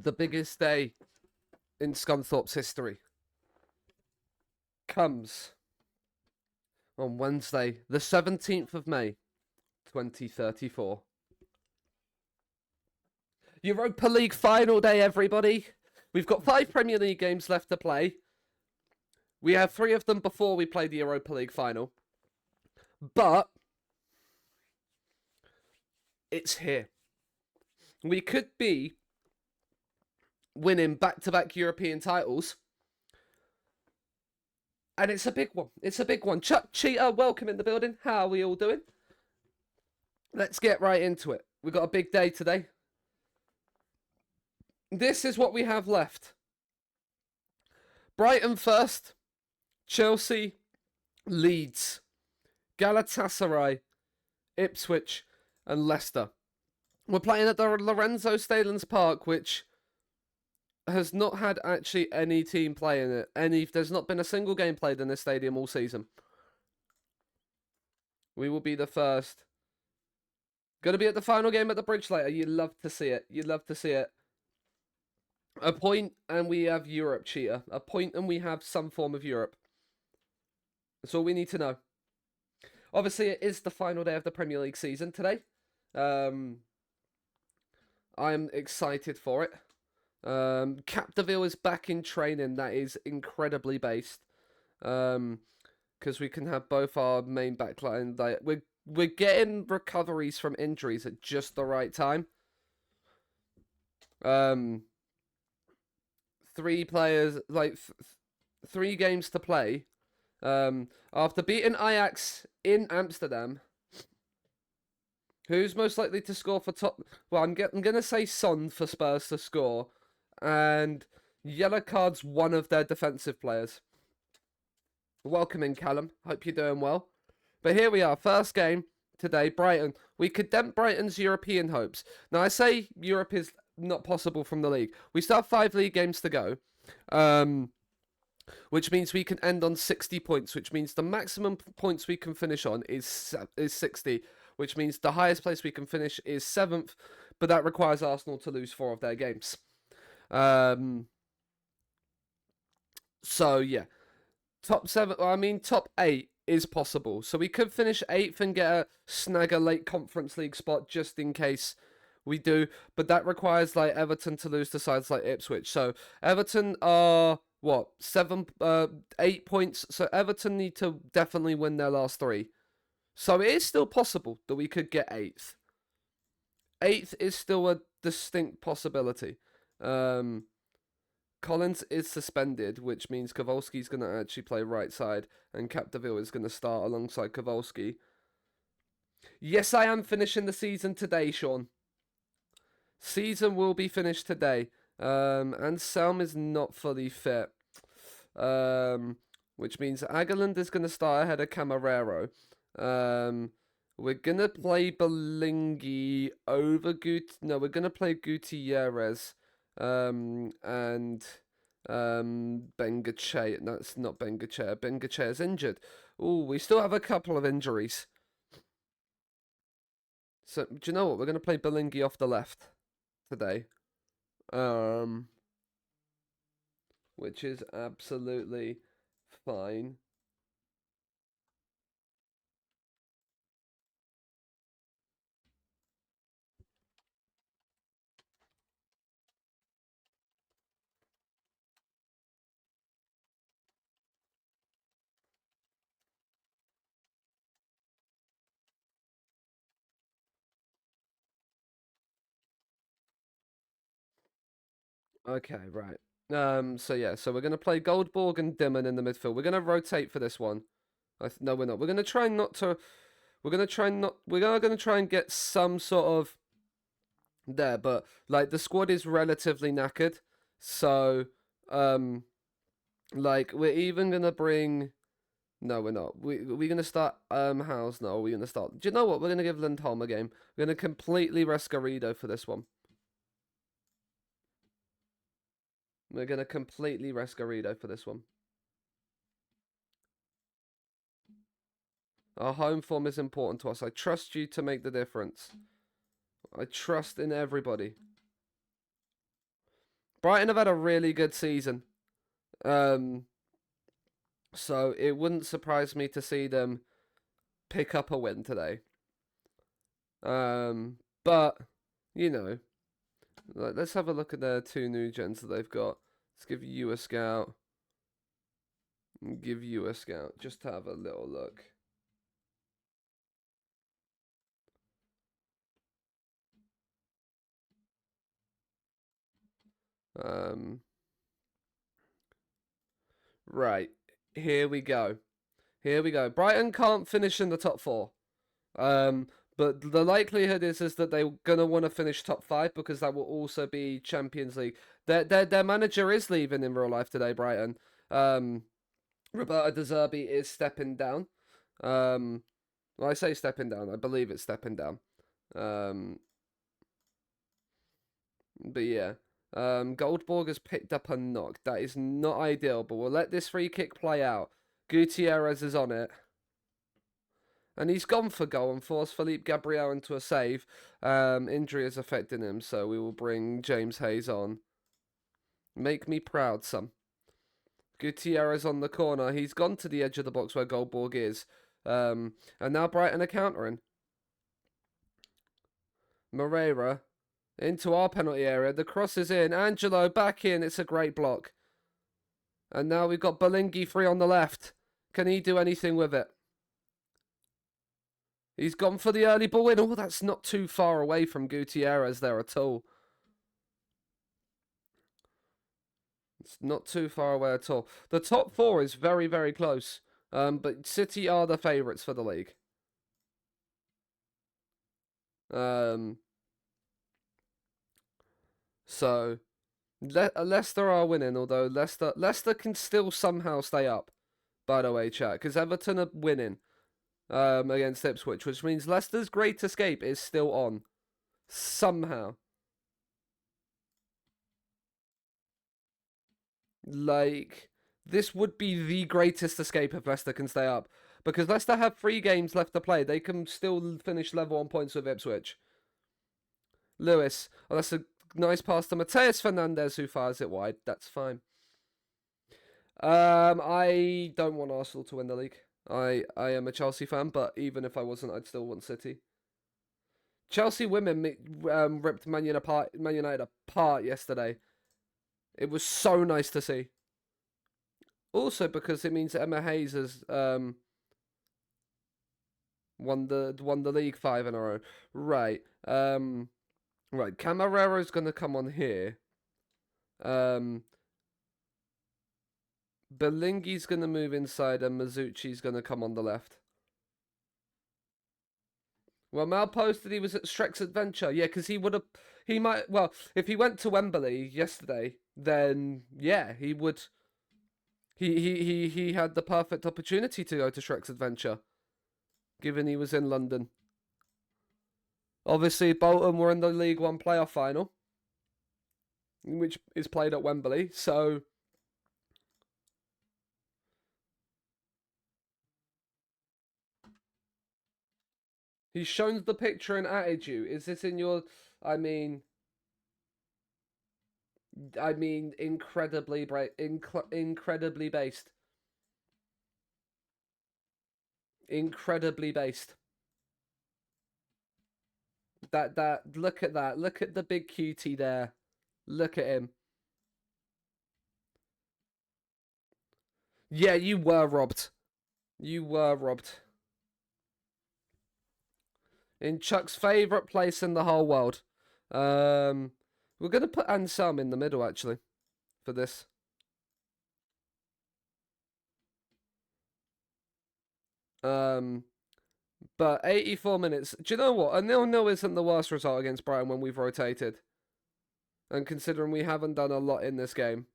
the biggest day in Scunthorpe's history comes on Wednesday, the 17th of May, 2034. Europa League final day, everybody. We've got 5 Premier League games left to play. We have 3 of them before we play the Europa League final. But it's here. We could be winning back-to-back European titles. And it's a big one. It's a big one. Chuck Cheetah, welcome in the building. How are we all doing? Let's get right into it. We've got a big day today. This is what we have left. Brighton first. Chelsea, Leeds, Galatasaray, Ipswich, and Leicester. We're playing at the Lorenzo Stalins Park, which has not had actually any team play in it. There's not been a single game played in this stadium all season. We will be the first. Going to be at the final game at the Bridge later. You'd love to see it. You'd love to see it. A point and we have Europe, Cheetah. A point and we have some form of Europe. That's all we need to know. Obviously, it is the final day of the Premier League season today. I'm excited for it. Capdeville is back in training. That is incredibly based. Because we can have both our main backline. We're getting recoveries from injuries at just the right time. 3 players, 3 games to play. After beating Ajax in Amsterdam, who's most likely to score for top? Well, I'm gonna say Son for Spurs to score, and yellow cards one of their defensive players. Welcome in, Callum. Hope you're doing well. But here we are, first game today, Brighton. We could dent Brighton's European hopes. Now, I say Europe is not possible from the league. We still have 5 league games to go. Which means we can end on 60 points, which means the maximum points we can finish on is 60, which means the highest place we can finish is 7th, but that requires Arsenal to lose 4 of their games. So, yeah. Top 8 is possible. So we could finish 8th and snag a late Conference League spot just in case we do, but that requires Everton to lose to sides like Ipswich. So Everton are... 8 points. So Everton need to definitely win their last 3. So it is still possible that we could get 8th. 8th is still a distinct possibility. Collins is suspended, which means Kowalski's going to actually play right side, and Capdeville is going to start alongside Kowalski. Yes, I am finishing the season today, Sean. Season will be finished today. And Selm is not fully fit. Which means Aguiland is going to start ahead of Camarero. We're going to play Belingi over we're going to play Gutierrez. And Bengache. No, it's not Bengache. Bengache is injured. Ooh, we still have a couple of injuries. So, do you know what? We're going to play Belingi off the left today. Which is absolutely fine. Okay, right. So yeah, so we're gonna play Goldborg and Dimon in the midfield. We're gonna rotate for this one. No, we're not. We're gonna try not to. We're gonna try not. We're gonna try and get some sort of there, but the squad is relatively knackered. So, we're even gonna bring. No, we're not. We're gonna start. House. No, we're gonna start. Do you know what? We're gonna give Lindholm a game. We're gonna completely rest Garrido for this one. We're going to completely rest Garrido for this one. Our home form is important to us. I trust you to make the difference. I trust in everybody. Brighton have had a really good season. So it wouldn't surprise me to see them pick up a win today. But, you know, let's have a look at their 2 new gens that they've got. Let's give you a scout. Give you a scout. Just to have a little look. Right. Here we go. Here we go. Brighton can't finish in the top 4. But the likelihood is that they're gonna want to finish top 5 because that will also be Champions League. Their manager is leaving in real life today, Brighton. Roberto De Zerbi is stepping down. Well, I say stepping down. I believe it's stepping down. But yeah. Goldborg has picked up a knock. That is not ideal, but we'll let this free kick play out. Gutierrez is on it. And he's gone for goal and forced Philippe Gabriel into a save. Injury is affecting him, so we will bring James Hayes on. Make me proud, son. Gutierrez on the corner. He's gone to the edge of the box where Goldborg is. And now Brighton are countering. Moreira into our penalty area. The cross is in. Angelo back in. It's a great block. And now we've got Belingi free on the left. Can he do anything with it? He's gone for the early ball in. Oh, that's not too far away from Gutierrez there at all. It's not too far away at all. The top 4 is very, very close. But City are the favourites for the league. So, Leicester are winning, although Leicester can still somehow stay up, by the way, chat, because Everton are winning. Against Ipswich, which means Leicester's great escape is still on. Somehow. Like, this would be the greatest escape if Leicester can stay up. Because Leicester have 3 games left to play. They can still finish level on points with Ipswich. Lewis. Oh, that's a nice pass to Mateus Fernandes, who fires it wide. That's fine. I don't want Arsenal to win the league. I am a Chelsea fan, but even if I wasn't, I'd still want City. Chelsea women ripped Man United apart yesterday. It was so nice to see. Also because it means Emma Hayes has won the league 5 in a row. Right. Right. Camarera's gonna come on here. Belingi's going to move inside and Mizuchi's going to come on the left. Well, Mal posted he was at Strex Adventure. Yeah, because he might, well, if he went to Wembley yesterday, then, yeah, he would, he had the perfect opportunity to go to Strex Adventure, given he was in London. Obviously, Bolton were in the League One playoff final, which is played at Wembley, so... He's shown the picture and added you. Is this in your... I mean, incredibly incredibly based. Incredibly based. Look at that. Look at the big cutie there. Look at him. Yeah, you were robbed. You were robbed. In Chuck's favourite place in the whole world. We're going to put Anselm in the middle, actually, for this. But 84 minutes. Do you know what? A 0-0 isn't the worst result against Brighton when we've rotated. And considering we haven't done a lot in this game.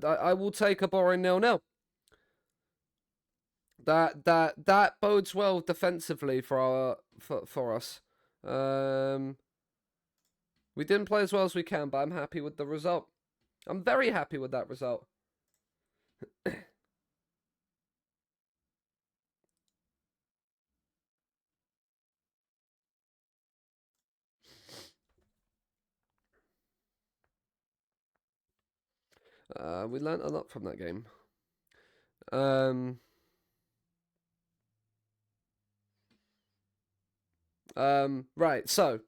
I will take a boring 0-0. That bodes well defensively for us. We didn't play as well as we can, but I'm happy with the result. I'm very happy with that result. We learnt a lot from that game. Right, so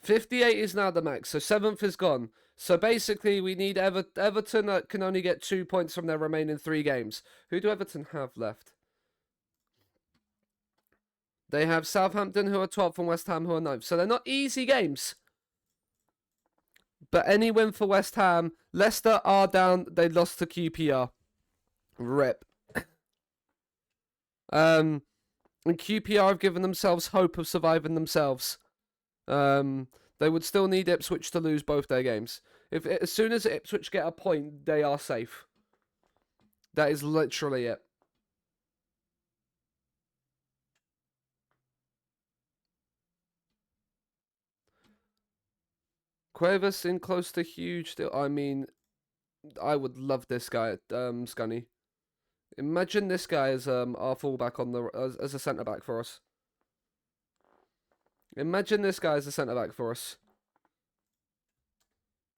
58 is now the max, so 7th is gone. So basically, we need Everton can only get 2 points from their remaining 3 games. Who do Everton have left? They have Southampton, who are 12th, and West Ham, who are 9th. So they're not easy games. But any win for West Ham. Leicester are down. They lost to QPR. Rip. And QPR have given themselves hope of surviving themselves. They would still need Ipswich to lose both their games. As soon as Ipswich get a point, they are safe. That is literally it. Cuevas in close to huge. I mean, I would love this guy, Scunny. Imagine this guy as our fullback as a centre back for us. Imagine this guy as a centre back for us.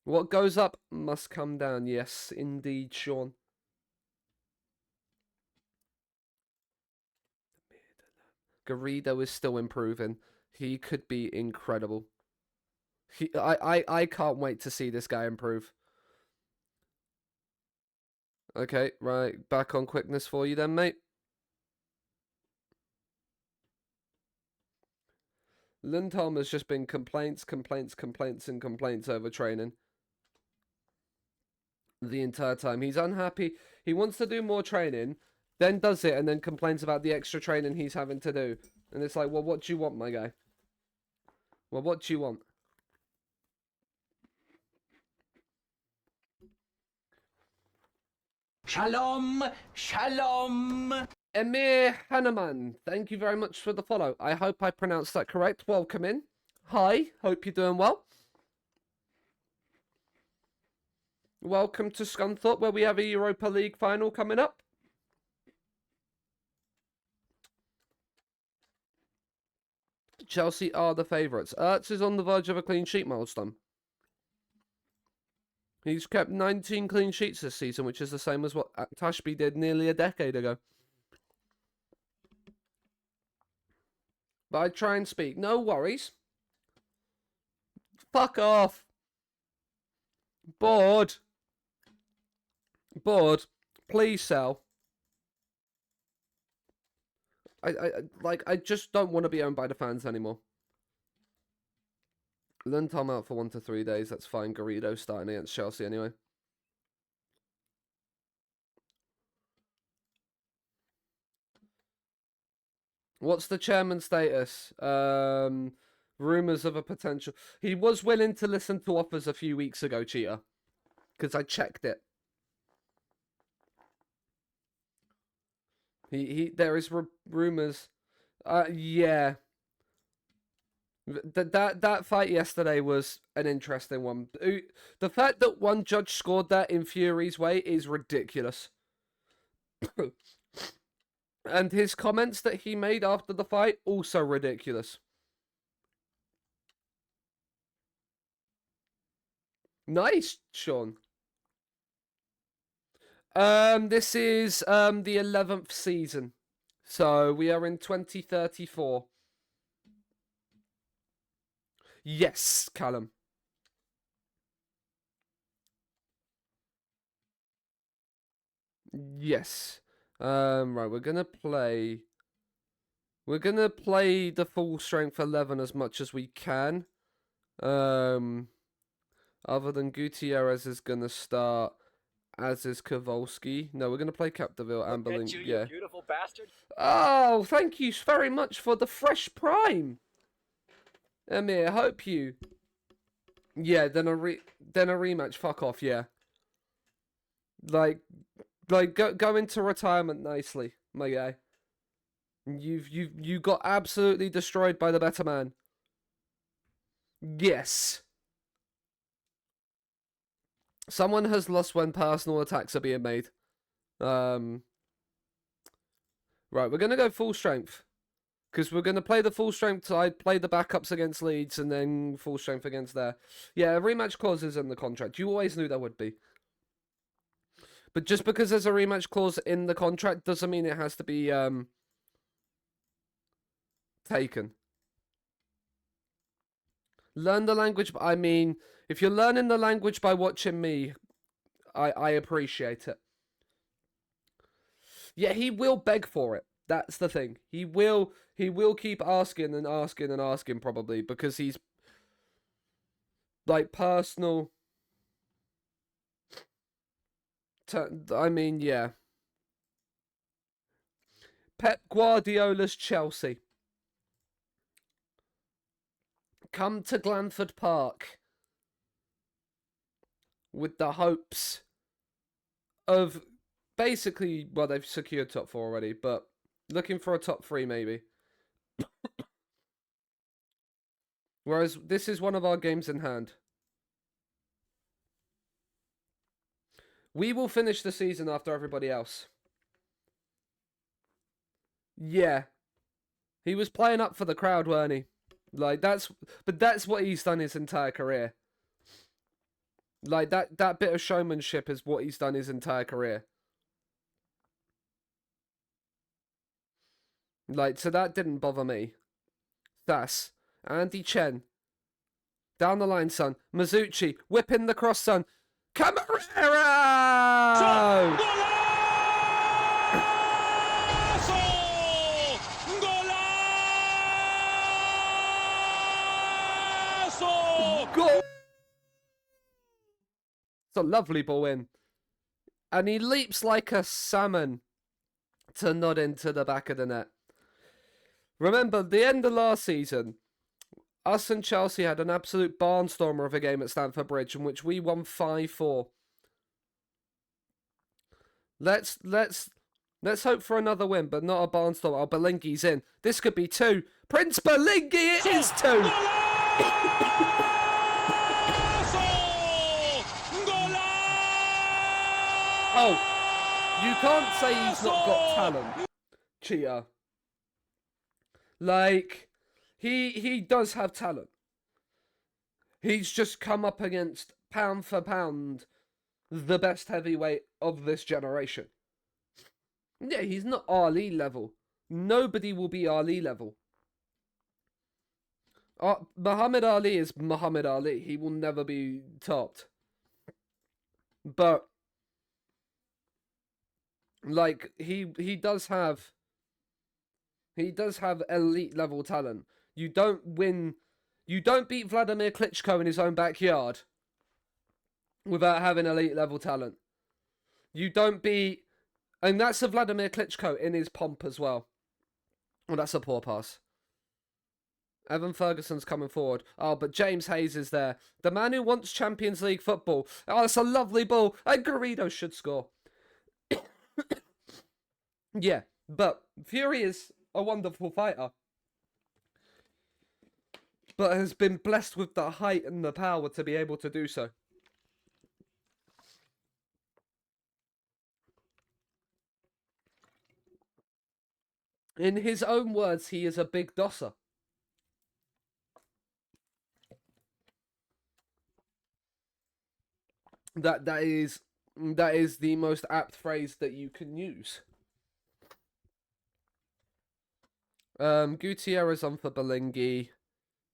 What goes up must come down. Yes, indeed, Sean. Garrido is still improving. He could be incredible. I can't wait to see this guy improve. Okay, right. Back on quickness for you then, mate. Lindholm has just been complaints over training the entire time. He's unhappy. He wants to do more training, then does it, and then complains about the extra training he's having to do. And it's like, well, what do you want, my guy? Well, what do you want? Shalom, shalom. Emir Hanuman, thank you very much for the follow. I hope I pronounced that correct. Welcome in. Hi, hope you're doing well. Welcome to Scunthorpe, where we have a Europa League final coming up. Chelsea are the favourites. Ertz is on the verge of a clean sheet milestone. He's kept 19 clean sheets this season, which is the same as what Tashby did nearly a decade ago. But I try and speak. No worries. Fuck off. Bored. Bored. Please sell. I just don't want to be owned by the fans anymore. Lindholm out for 1 to 3 days. That's fine. Garrido starting against Chelsea anyway. What's the chairman's status? Rumours of a potential. He was willing to listen to offers a few weeks ago, Cheetah. Because I checked it. There is rumours. Yeah. That fight yesterday was an interesting one. The fact that one judge scored that in Fury's way is ridiculous. And his comments that he made after the fight, also ridiculous. Nice, Sean. This is the 11th season. So we are in 2034. Yes, Callum. Yes. Right, we're gonna play the full strength 11 as much as we can. Other than Gutierrez is gonna start, as is Kowalski. No, we're gonna play Capdeville and Belling. Yeah. You beautiful bastard. Oh, thank you very much for the fresh prime. Emir, hope you. Yeah, then a rematch. Fuck off. Yeah. Like go into retirement nicely, my guy. You got absolutely destroyed by the better man. Yes. Someone has lost when personal attacks are being made. Right, we're gonna go full strength. Because we're going to play the full strength side, play the backups against Leeds, and then full strength against there. Yeah, rematch clauses in the contract. You always knew there would be. But just because there's a rematch clause in the contract doesn't mean it has to be taken. Learn the language. I mean, if you're learning the language by watching me, I appreciate it. Yeah, he will beg for it. That's the thing. He will keep asking and asking and asking probably because he's like personal. I mean, yeah. Pep Guardiola's Chelsea. Come to Glanford Park with the hopes of basically, well, they've secured top 4 already, but looking for a top 3 maybe. Whereas this is one of our games in hand. We will finish the season after everybody else. Yeah. He was playing up for the crowd, weren't he? Like, that's what he's done his entire career. Like, that bit of showmanship is what he's done his entire career. Like, so that didn't bother me. That's Andy Chen. Down the line, son. Mizuchi, whipping the cross, son. Camarero! Goal! It's a lovely ball in. And he leaps like a salmon to nod into the back of the net. Remember, the end of last season, us and Chelsea had an absolute barnstormer of a game at Stamford Bridge in which we won 5-4. Let's hope for another win, but not a barnstormer. Oh, Belingi's in. This could be 2. Prince Belingi, it is 2! Oh, you can't say he's not got talent, Cheetah. Like, he does have talent. He's just come up against, pound for pound, the best heavyweight of this generation. Yeah, he's not Ali level. Nobody will be Ali level. Muhammad Ali is Muhammad Ali. He will never be topped. But like he does have elite level talent. You don't beat Vladimir Klitschko in his own backyard without having elite level talent. You don't beat, and that's a Vladimir Klitschko in his pomp as well. Well, that's a poor pass. Evan Ferguson's coming forward. Oh, but James Hayes is there. The man who wants Champions League football. Oh, that's a lovely ball. And Garrido should score. Yeah, but Fury is a wonderful fighter. But has been blessed with the height and the power to be able to do so. In his own words, he is a big dosser. That is the most apt phrase that you can use. Gutierrez on for Belingi.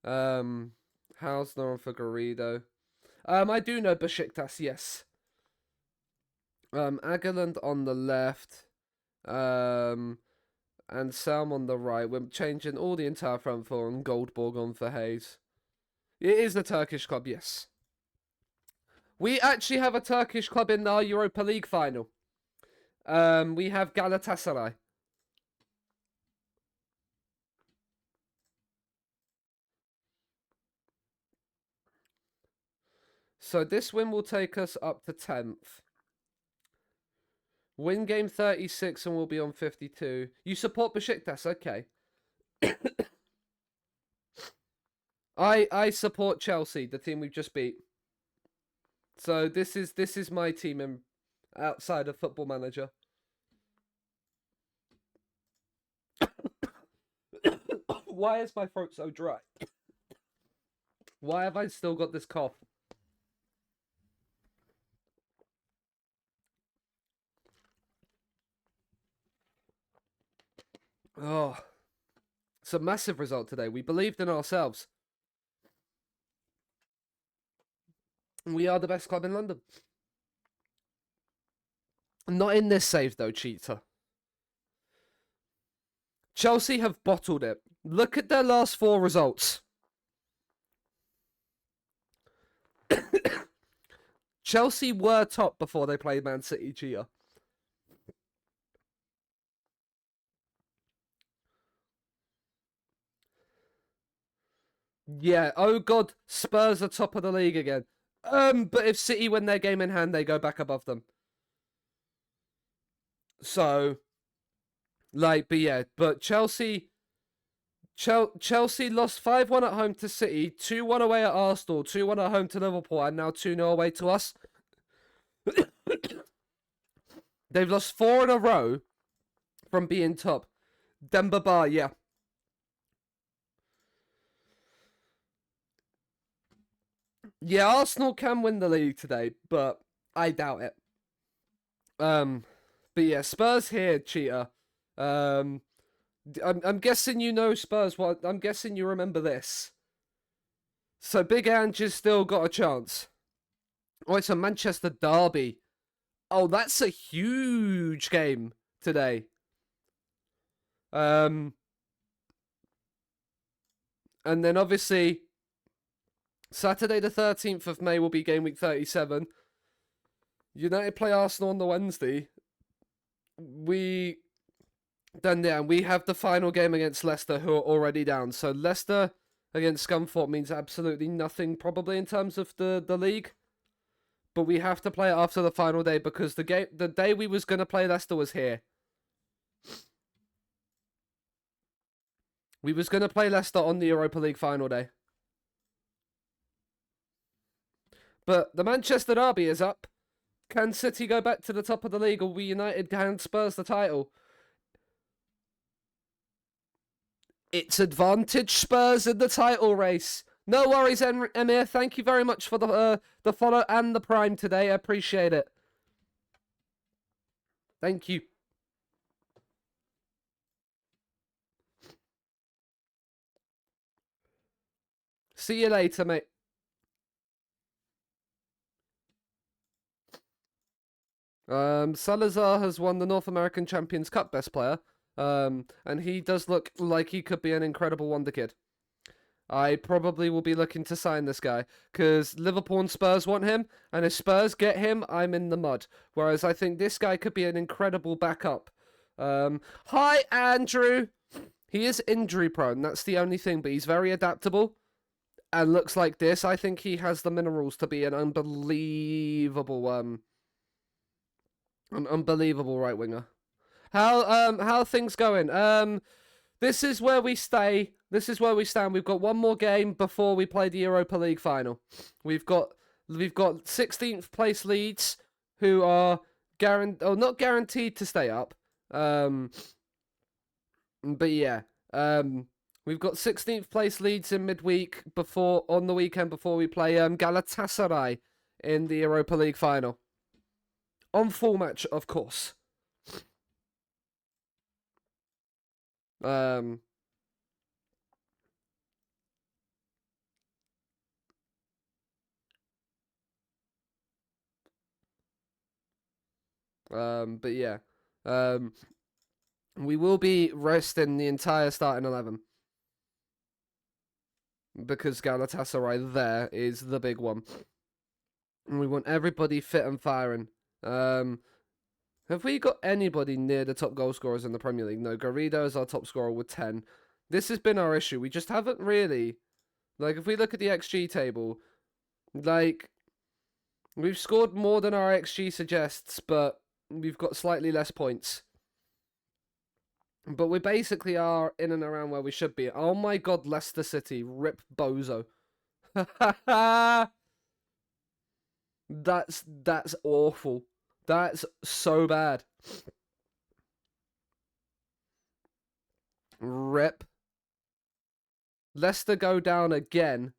Hausner on for Garrido. I do know Besiktas, yes. Agerland on the left. And Sam on the right. We're changing all the entire front four and Goldborg on for Hayes. It is the Turkish club, yes. We actually have a Turkish club in our Europa League final. We have Galatasaray. So this win will take us up to 10th. Win game 36 and we'll be on 52. You support Besiktas, okay. I support Chelsea, the team we've just beat. So this is my team outside of Football Manager. Why is my throat so dry? Why have I still got this cough? Oh, it's a massive result today. We believed in ourselves. We are the best club in London. Not in this save, though, cheater. Chelsea have bottled it. Look at their last 4 results. Chelsea were top before they played Man City, cheater. Yeah, oh god, Spurs are top of the league again. But if City win their game in hand, they go back above them. So, but yeah, but Chelsea lost 5-1 at home to City, 2-1 away at Arsenal, 2-1 at home to Liverpool, and now 2-0 away to us. They've lost 4 in a row from being top. Demba Ba, yeah. Yeah, Arsenal can win the league today, but I doubt it. But yeah, Spurs here, cheater. I'm guessing you know Spurs. What? I'm guessing you remember this. So Big Ange has still got a chance. Oh, it's a Manchester derby. Oh, that's a huge game today. And then obviously Saturday the 13th of May will be game week 37. United play Arsenal on the Wednesday. We have the final game against Leicester, who are already down. So Leicester against Scunthorpe means absolutely nothing, probably, in terms of the league. But we have to play it after the final day because the day we was going to play Leicester was here. We was going to play Leicester on the Europa League final day. But the Manchester derby is up. Can City go back to the top of the league, or will United hand Spurs the title? It's advantage Spurs in the title race. No worries, Emir. Thank you very much for the follow and the prime today. I appreciate it. Thank you. See you later, mate. Salazar has won the North American Champions Cup Best Player. And he does look like he could be an incredible wonder kid. I probably will be looking to sign this guy because Liverpool and Spurs want him, and if Spurs get him, I'm in the mud. Whereas I think this guy could be an incredible backup. Hi, Andrew. He is injury prone. That's the only thing, but he's very adaptable and looks like this. I think he has the minerals to be an unbelievable right winger. How are things going? This is where we stay. This is where we stand. We've got one more game before we play the Europa League final. We've got 16th place Leeds, who are not guaranteed to stay up. But yeah. We've got 16th place Leeds in midweek on the weekend before we play Galatasaray in the Europa League final. On full match, of course. But yeah. We will be resting the entire starting 11. Because Galatasaray there is the big one. And we want everybody fit and firing. Have we got anybody near the top goal scorers in the Premier League? No, Garrido is our top scorer with 10. This has been our issue. We just haven't really... Like, if we look at the XG table, like, we've scored more than our XG suggests, but we've got slightly less points. But we basically are in and around where we should be. Oh my god, Leicester City. Rip Bozo. That's awful. That's so bad. Rip. Leicester go down again.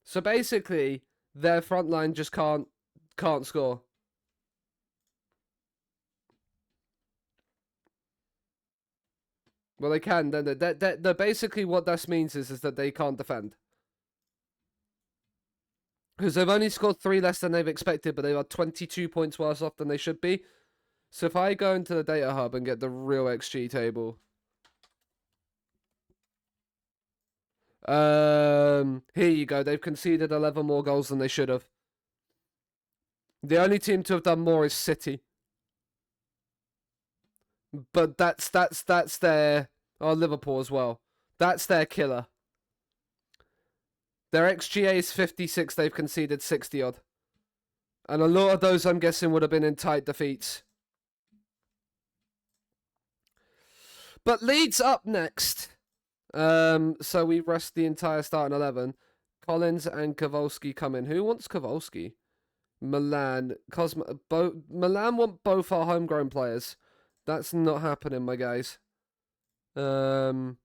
So basically, their front line just can't score. Well, they can. They're basically what this means is that they can't defend. Because they've only scored 3 less than they've expected, but they are 22 points worse off than they should be. So if I go into the data hub and get the real XG table. Here you go. They've conceded 11 more goals than they should have. The only team to have done more is City. But that's their... Oh, Liverpool as well. That's their killer. Their XGA is 56. They've conceded 60 odd. And a lot of those, I'm guessing, would have been in tight defeats. But Leeds up next. So we rest the entire starting 11. Collins and Kowalski come in. Who wants Kowalski? Milan. Milan want both our homegrown players. That's not happening, my guys. And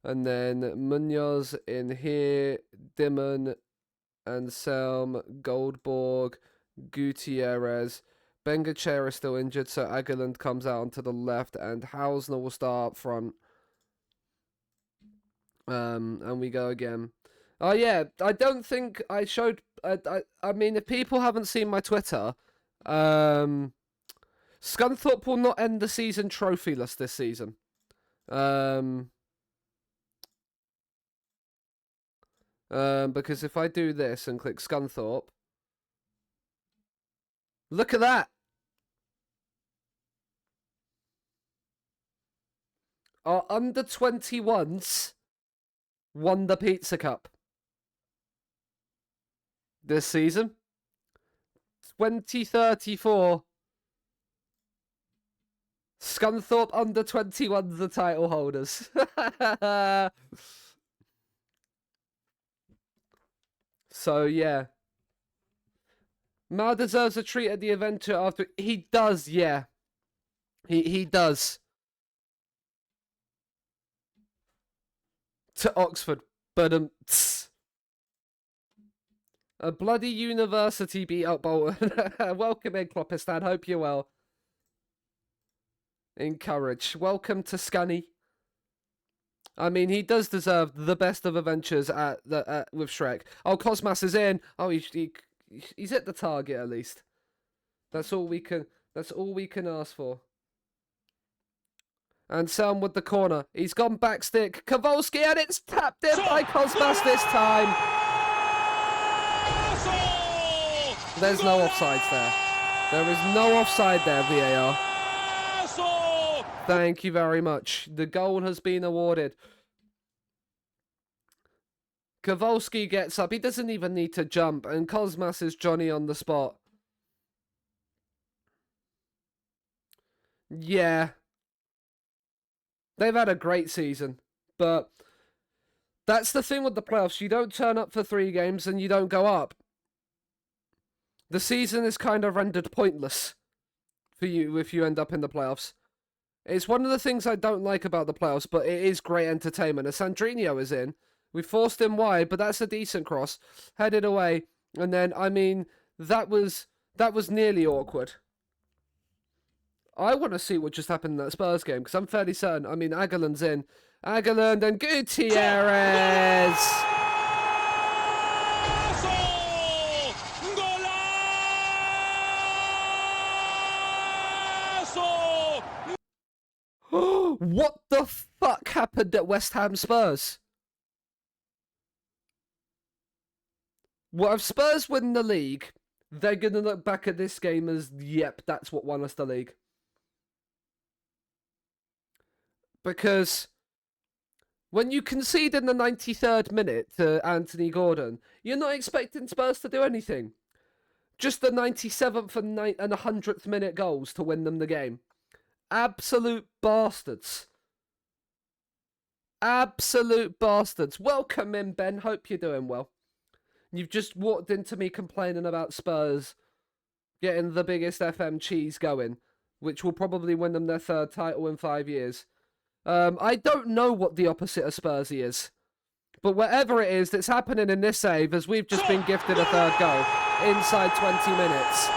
then Munoz in here. Dimon, Anselm, Goldborg, Gutierrez. Bengacher is still injured, so Aguiland comes out onto the left, and Hausner will start up front. And we go again. Oh yeah, I don't think I showed. I mean, if people haven't seen my Twitter, Scunthorpe will not end the season trophyless this season. Because if I do this and click Scunthorpe, look at that. Our under 21s won the Pizza Cup this season. 2034. Scunthorpe under 21s the title holders. So yeah. Mal deserves a treat at the adventure after. He does, yeah. He does. To Oxford. But a bloody university beat up Bolton. Welcome in, Kloppistan. Hope you're well. Encourage. Welcome to Scunny. I mean, he does deserve the best of adventures with Shrek. Oh, Cosmas is in. Oh, he's hit the target at least. That's all we can ask for. And Selm with the corner. He's gone back stick. Kowalski, and it's tapped in by Cosmas this time. There's no offsides there. There is no offside there, VAR. Thank you very much. The goal has been awarded. Kowalski gets up. He doesn't even need to jump. And Cosmas is Johnny on the spot. Yeah. They've had a great season. But that's the thing with the playoffs. You don't turn up for 3 games and you don't go up. The season is kind of rendered pointless for you if you end up in the playoffs. It's one of the things I don't like about the playoffs, but it is great entertainment. And Sandrinho is in. We forced him wide, but that's a decent cross. Headed away. And then, I mean, that was nearly awkward. I want to see what just happened in that Spurs game, because I'm fairly certain. I mean, Aguiland's in. Aguiland and Gutierrez. What the fuck happened at West Ham Spurs? Well, if Spurs win the league, they're going to look back at this game as, yep, that's what won us the league. Because when you concede in the 93rd minute to Anthony Gordon, you're not expecting Spurs to do anything. Just the 97th and 100th minute goals to win them the game. Absolute bastards. Absolute bastards. Welcome in, Ben. Hope you're doing well. You've just walked into me complaining about Spurs getting the biggest FM cheese going, which will probably win them their 3rd title in 5 years. I don't know what the opposite of Spursy is. But whatever it is that's happening in this save, as we've just been gifted a 3rd goal inside 20 minutes.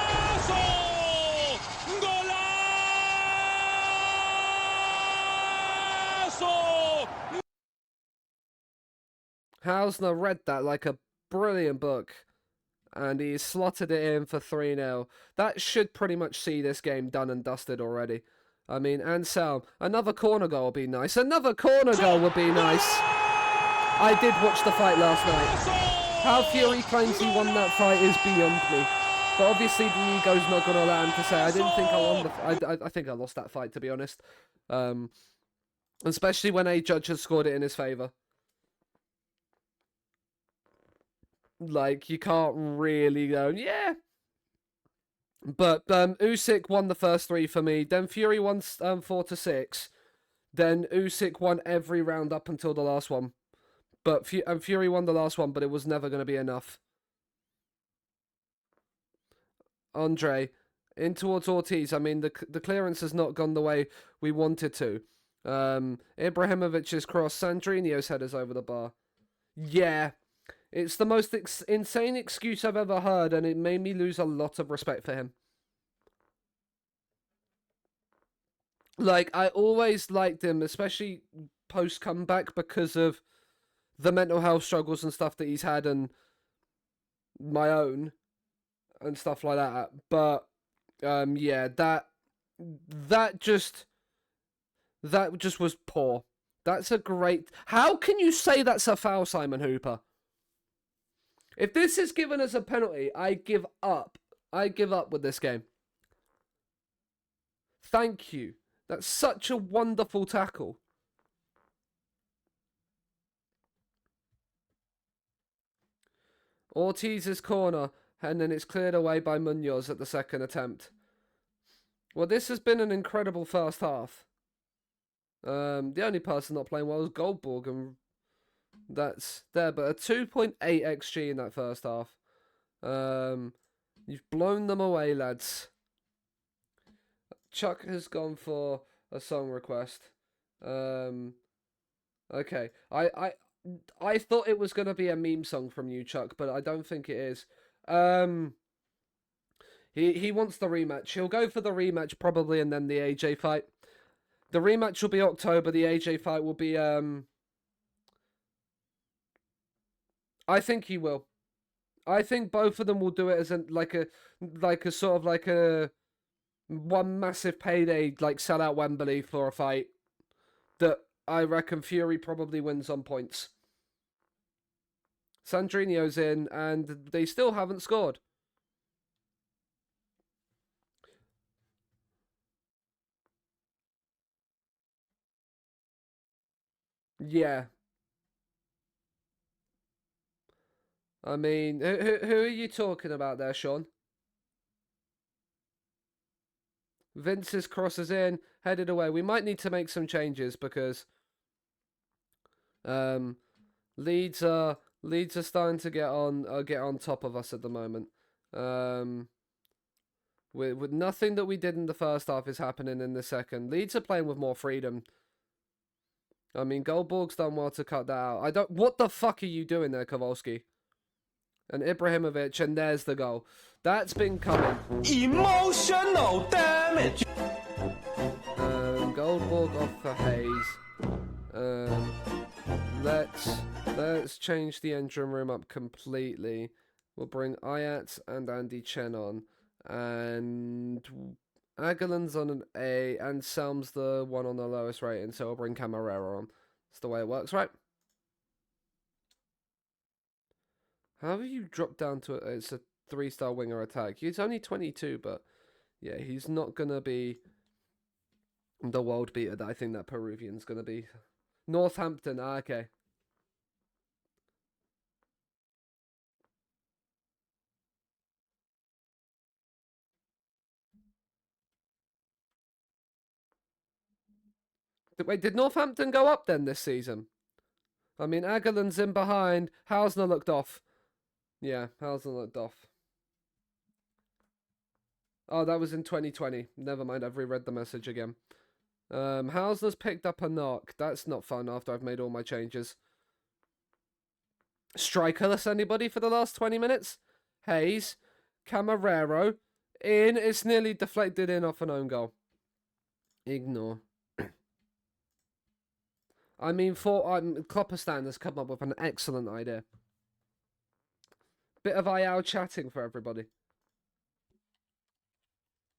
Hausner read that like a brilliant book, and he slotted it in for 3-0. That should pretty much see this game done and dusted already. I mean, Anselm, another corner goal would be nice. Another corner goal would be nice. I did watch the fight last night. How Fury claims he won that fight is beyond me. But obviously the ego's not going to allow him to say, I didn't think I won I think I lost that fight, to be honest. Especially when a judge has scored it in his favour. Like, you can't really go, yeah. But Usyk won the first 3 for me. Then Fury won 4-6. Then Usyk won every round up until the last one. But Fury won the last one, but it was never going to be enough. Andre, in towards Ortiz. I mean, the clearance has not gone the way we wanted to. Ibrahimovic's cross. Sandrinho's headers over the bar. Yeah. It's the most insane excuse I've ever heard, and it made me lose a lot of respect for him. Like, I always liked him, especially post-comeback, because of the mental health struggles and stuff that he's had, and my own, and stuff like that. But, yeah, that just was poor. That's a great... How can you say that's a foul, Simon Hooper? If this is given as a penalty, I give up. I give up with this game. Thank you. That's such a wonderful tackle. Ortiz's corner, and then it's cleared away by Munoz at the second attempt. Well, this has been an incredible first half. The only person not playing well is Goldborg, and that's there, but a 2.8 XG in that first half. You've blown them away, lads. Chuck has gone for a song request. Okay. I thought it was going to be a meme song from you, Chuck, but I don't think it is. He wants the rematch. He'll go for the rematch probably, and then the AJ fight. The rematch will be October. The AJ fight will be I think he will. I think both of them will do it as like a sort of like a one massive payday, like sell out Wembley for a fight that I reckon Fury probably wins on points. Sandrinho's in, and they still haven't scored. Yeah. I mean, who are you talking about there, Sean? Vince's crosses in, headed away. We might need to make some changes because Leeds are starting to get on top of us at the moment. With nothing that we did in the first half is happening in the second. Leeds are playing with more freedom. I mean, Goldborg's done well to cut that out. What the fuck are you doing there, Kowalski? And Ibrahimovic, and there's the goal. That's been coming. Emotional damage. Goldborg off for Hayes. Let's change the engine room up completely. We'll bring Ayat and Andy Chen on, and Aguilan's on an A, and Selm's the one on the lowest rating, so we'll bring Camarera on. That's the way it works, right? How have you dropped down to it's a 3-star winger attack? He's only 22, but yeah, he's not gonna be the world beater that I think that Peruvian's gonna be. Northampton, okay. Wait, did Northampton go up then this season? I mean, Aguilan's in behind. Hausner looked off. Yeah, Hausner looked off. Oh, that was in 2020. Never mind, I've reread the message again. Hausner's picked up a knock. That's not fun after I've made all my changes. Strikerless anybody for the last 20 minutes? Hayes. Camarero. In. It's nearly deflected in off an own goal. Ignore. I mean, Klopperstan has come up with an excellent idea. Bit of IL chatting for everybody.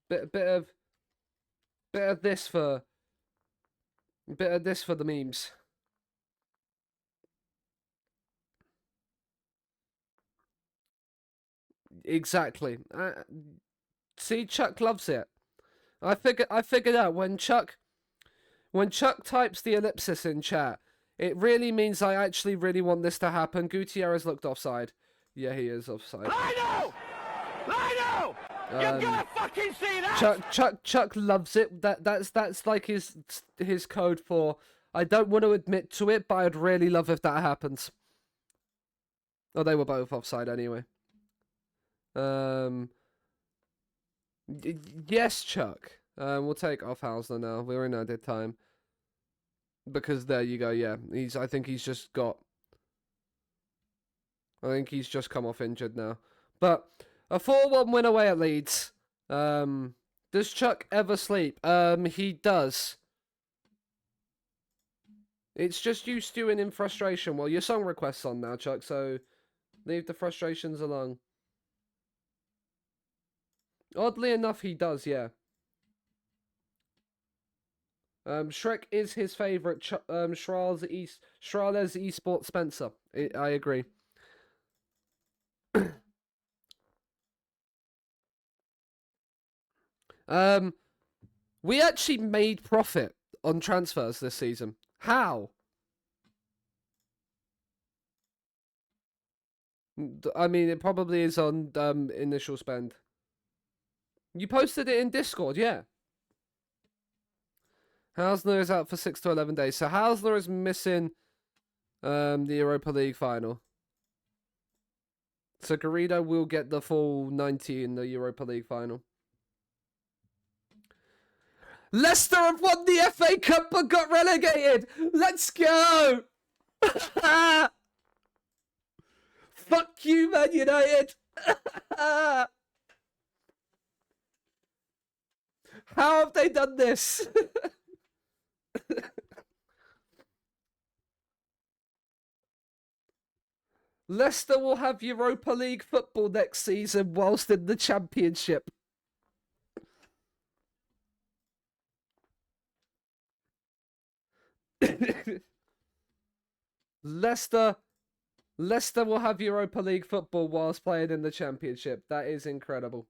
Bit of this for the memes. Exactly. See, Chuck loves it. I figured out when Chuck types the ellipsis in chat, it really means I actually really want this to happen. Gutierrez looked offside. Yeah, he is offside. I know! You gotta fucking see that! Chuck loves it. That's like his code for I don't want to admit to it, but I'd really love if that happens. Oh, they were both offside anyway. Yes, Chuck. We'll take off Hausler now. We're in added time. Because there you go, yeah. I think he's just come off injured now. But a 4-1 win away at Leeds. Does Chuck ever sleep? He does. It's just you stewing in frustration. Well, your song request's on now, Chuck, so leave the frustrations alone. Oddly enough, he does, yeah. Shrek is his favourite. Shral's Esports Spencer. I agree. We actually made profit on transfers this season. How? I mean, it probably is on initial spend. You posted it in Discord, yeah. Hausner is out for 6 to 11 days. So Hausner is missing the Europa League final. So Garrido will get the full 90 in the Europa League final. Leicester have won the FA Cup but got relegated. Let's go. Fuck you, Man United. How have they done this? Leicester will have Europa League football next season whilst in the Championship. Leicester will have Europa League football whilst playing in the Championship. That is incredible.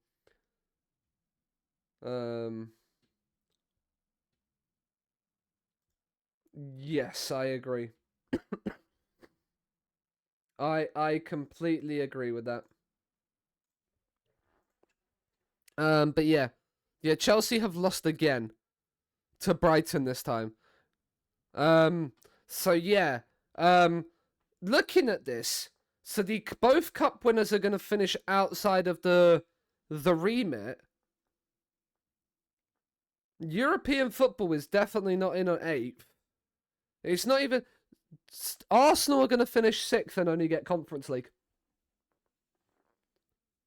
Yes, I agree. I completely agree with that. But yeah. Yeah, Chelsea have lost again to Brighton this time. So yeah. Looking at this, so both cup winners are going to finish outside of the remit. European football is definitely not in on 8th. It's not even... Arsenal are going to finish 6th and only get Conference League.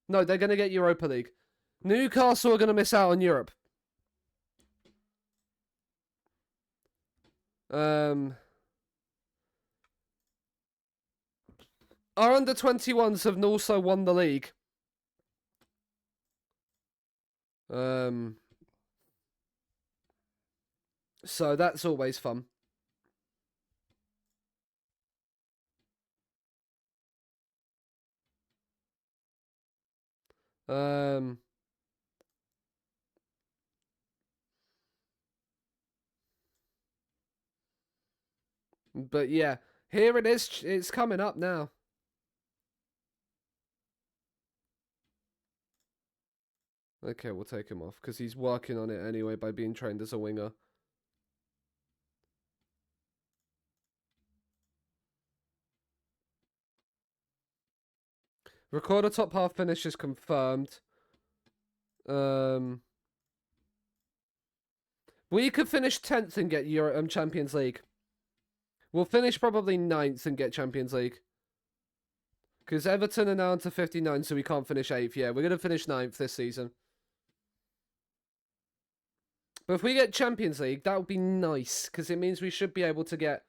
No, they're going to get Europa League. Newcastle are going to miss out on Europe. Our under-21s have also won the league. So that's always fun. But yeah, here it is. It's coming up now. Okay, we'll take him off because he's working on it anyway by being trained as a winger. Recorder top half finish is confirmed. We could finish 10th and get Champions League. We'll finish probably 9th and get Champions League. Because Everton are now on to 59, so we can't finish 8th. Yeah, we're going to finish 9th this season. But if we get Champions League, that would be nice. Because it means we should be able to get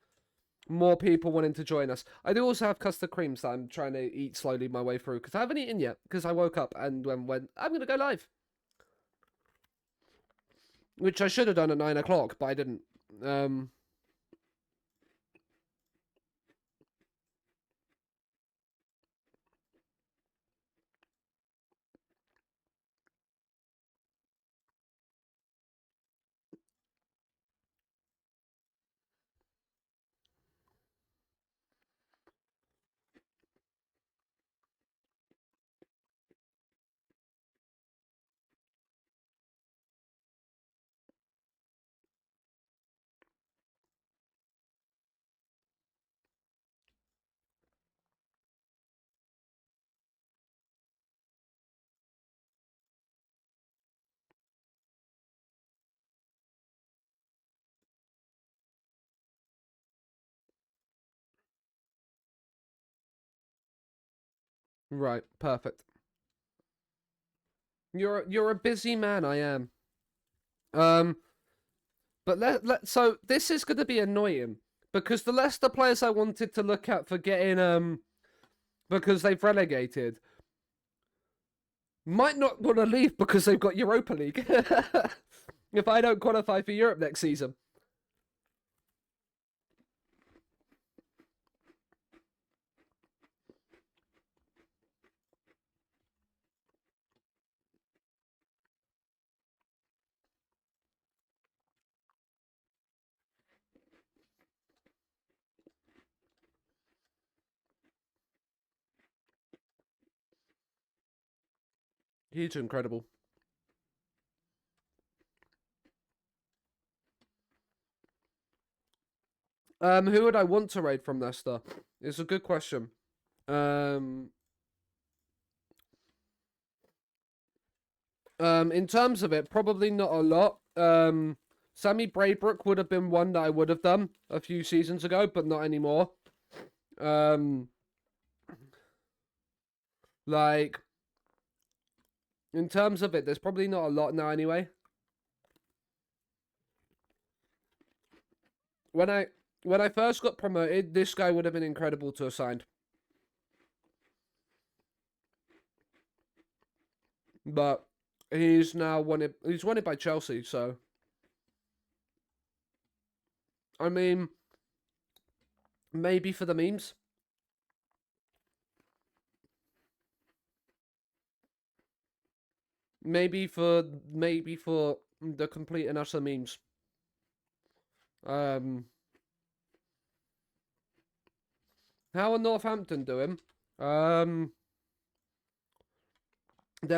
more people wanting to join us. I do also have custard creams that I'm trying to eat slowly my way through because I haven't eaten yet because I woke up and went I'm going to go live. Which I should have done at 9 o'clock, but I didn't. Right, perfect. You're a busy man, I am. But so this is going to be annoying because the Leicester players I wanted to look at for getting because they've relegated might not want to leave because they've got Europa League. If I don't qualify for Europe next season. He's incredible. Who would I want to raid from Leicester? It's a good question. In terms of it, probably not a lot. Sammy Braybrook would have been one that I would have done a few seasons ago, but not anymore. Like, in terms of it, there's probably not a lot now anyway. When I first got promoted, this guy would have been incredible to have signed. But he's now he's won it by Chelsea, so I mean maybe for the memes. Maybe for the complete and utter memes. How are Northampton doing? They're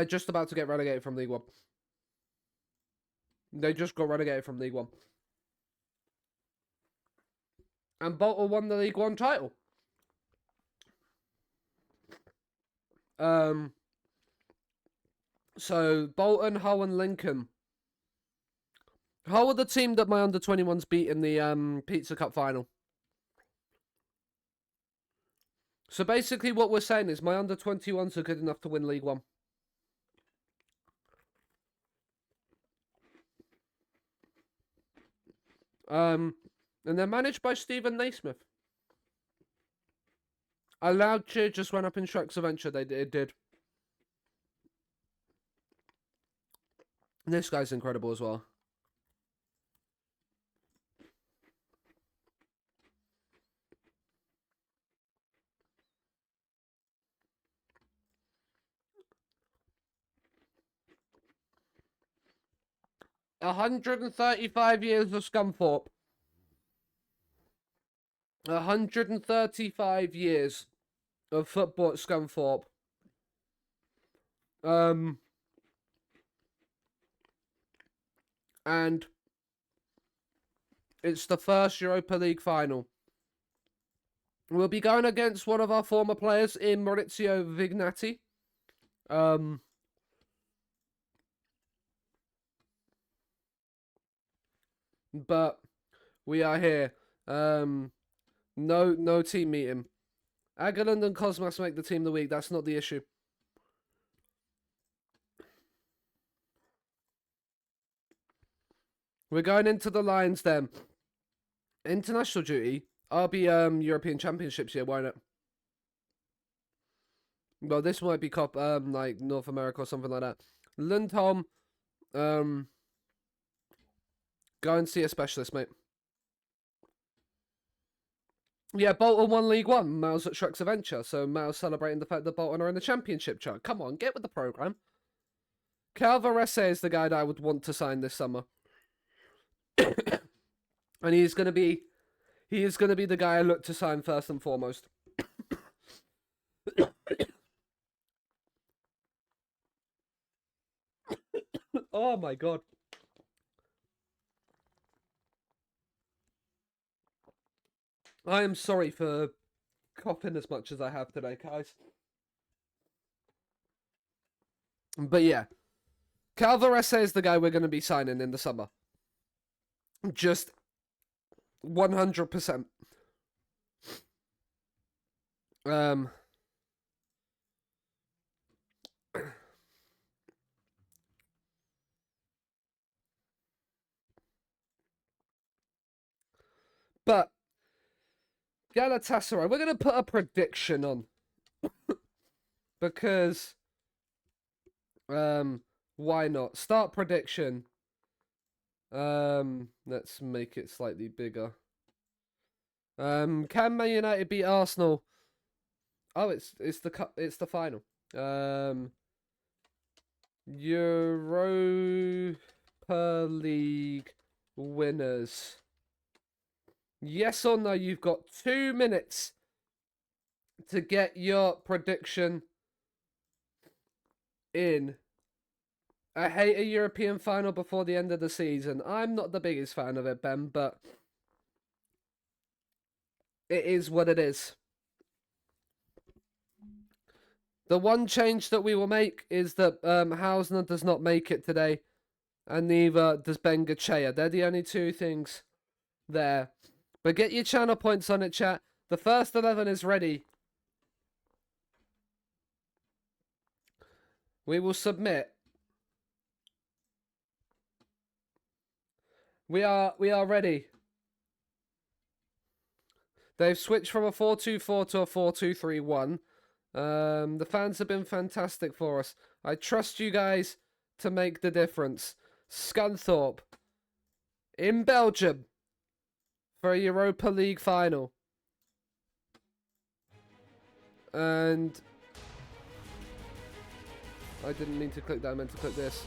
just about to get relegated from League One. They just got relegated from League One. And Bolton won the League One title. So Bolton, Hull, and Lincoln. Hull are the team that my under-21s beat in the Pizza Cup final. So basically what we're saying is my under-21s are good enough to win League One. And they're managed by Stephen Naismith. A loud cheer just went up in Shrek's Adventure. It did. This guy's incredible as well. $135 years of Scunthorpe. 135 years of football at Scunthorpe. And it's the first Europa League final. We'll be going against one of our former players in Maurizio Vignati. But we are here. No team meeting. Agerland and Cosmas make the team of the week. That's not the issue. We're going into the Lions then. International duty. I'll be European Championships year, won't it? Well, this might be like North America or something like that. Lindholm, go and see a specialist, mate. Yeah, Bolton won League One. Miles at Shrek's Adventure. So Miles celebrating the fact that Bolton are in the Championship chart. Come on, get with the program. Calvarese is the guy that I would want to sign this summer. And he is going to be the guy I look to sign first and foremost. Oh my god. I am sorry for coughing as much as I have today, guys. But yeah, Calvarese is the guy we're going to be signing in the summer. Just 100%. But Galatasaray, we're going to put a prediction on. Because why not? Start prediction. Let's make it slightly bigger. Can Man United beat Arsenal? Oh, it's the final. Europa League winners. Yes or no? You've got 2 minutes to get your prediction in. I hate a European final before the end of the season. I'm not the biggest fan of it, Ben, but it is what it is. The one change that we will make is that Hausner does not make it today, and neither does Ben Gachea. They're the only two things there. But get your channel points on it, chat. The first 11 is ready. We will submit. We are ready. They've switched from a 4-2-4 to a 4-2-3-1. The fans have been fantastic for us. I trust you guys to make the difference. Scunthorpe in Belgium for a Europa League final. And I didn't mean to click that, I meant to click this.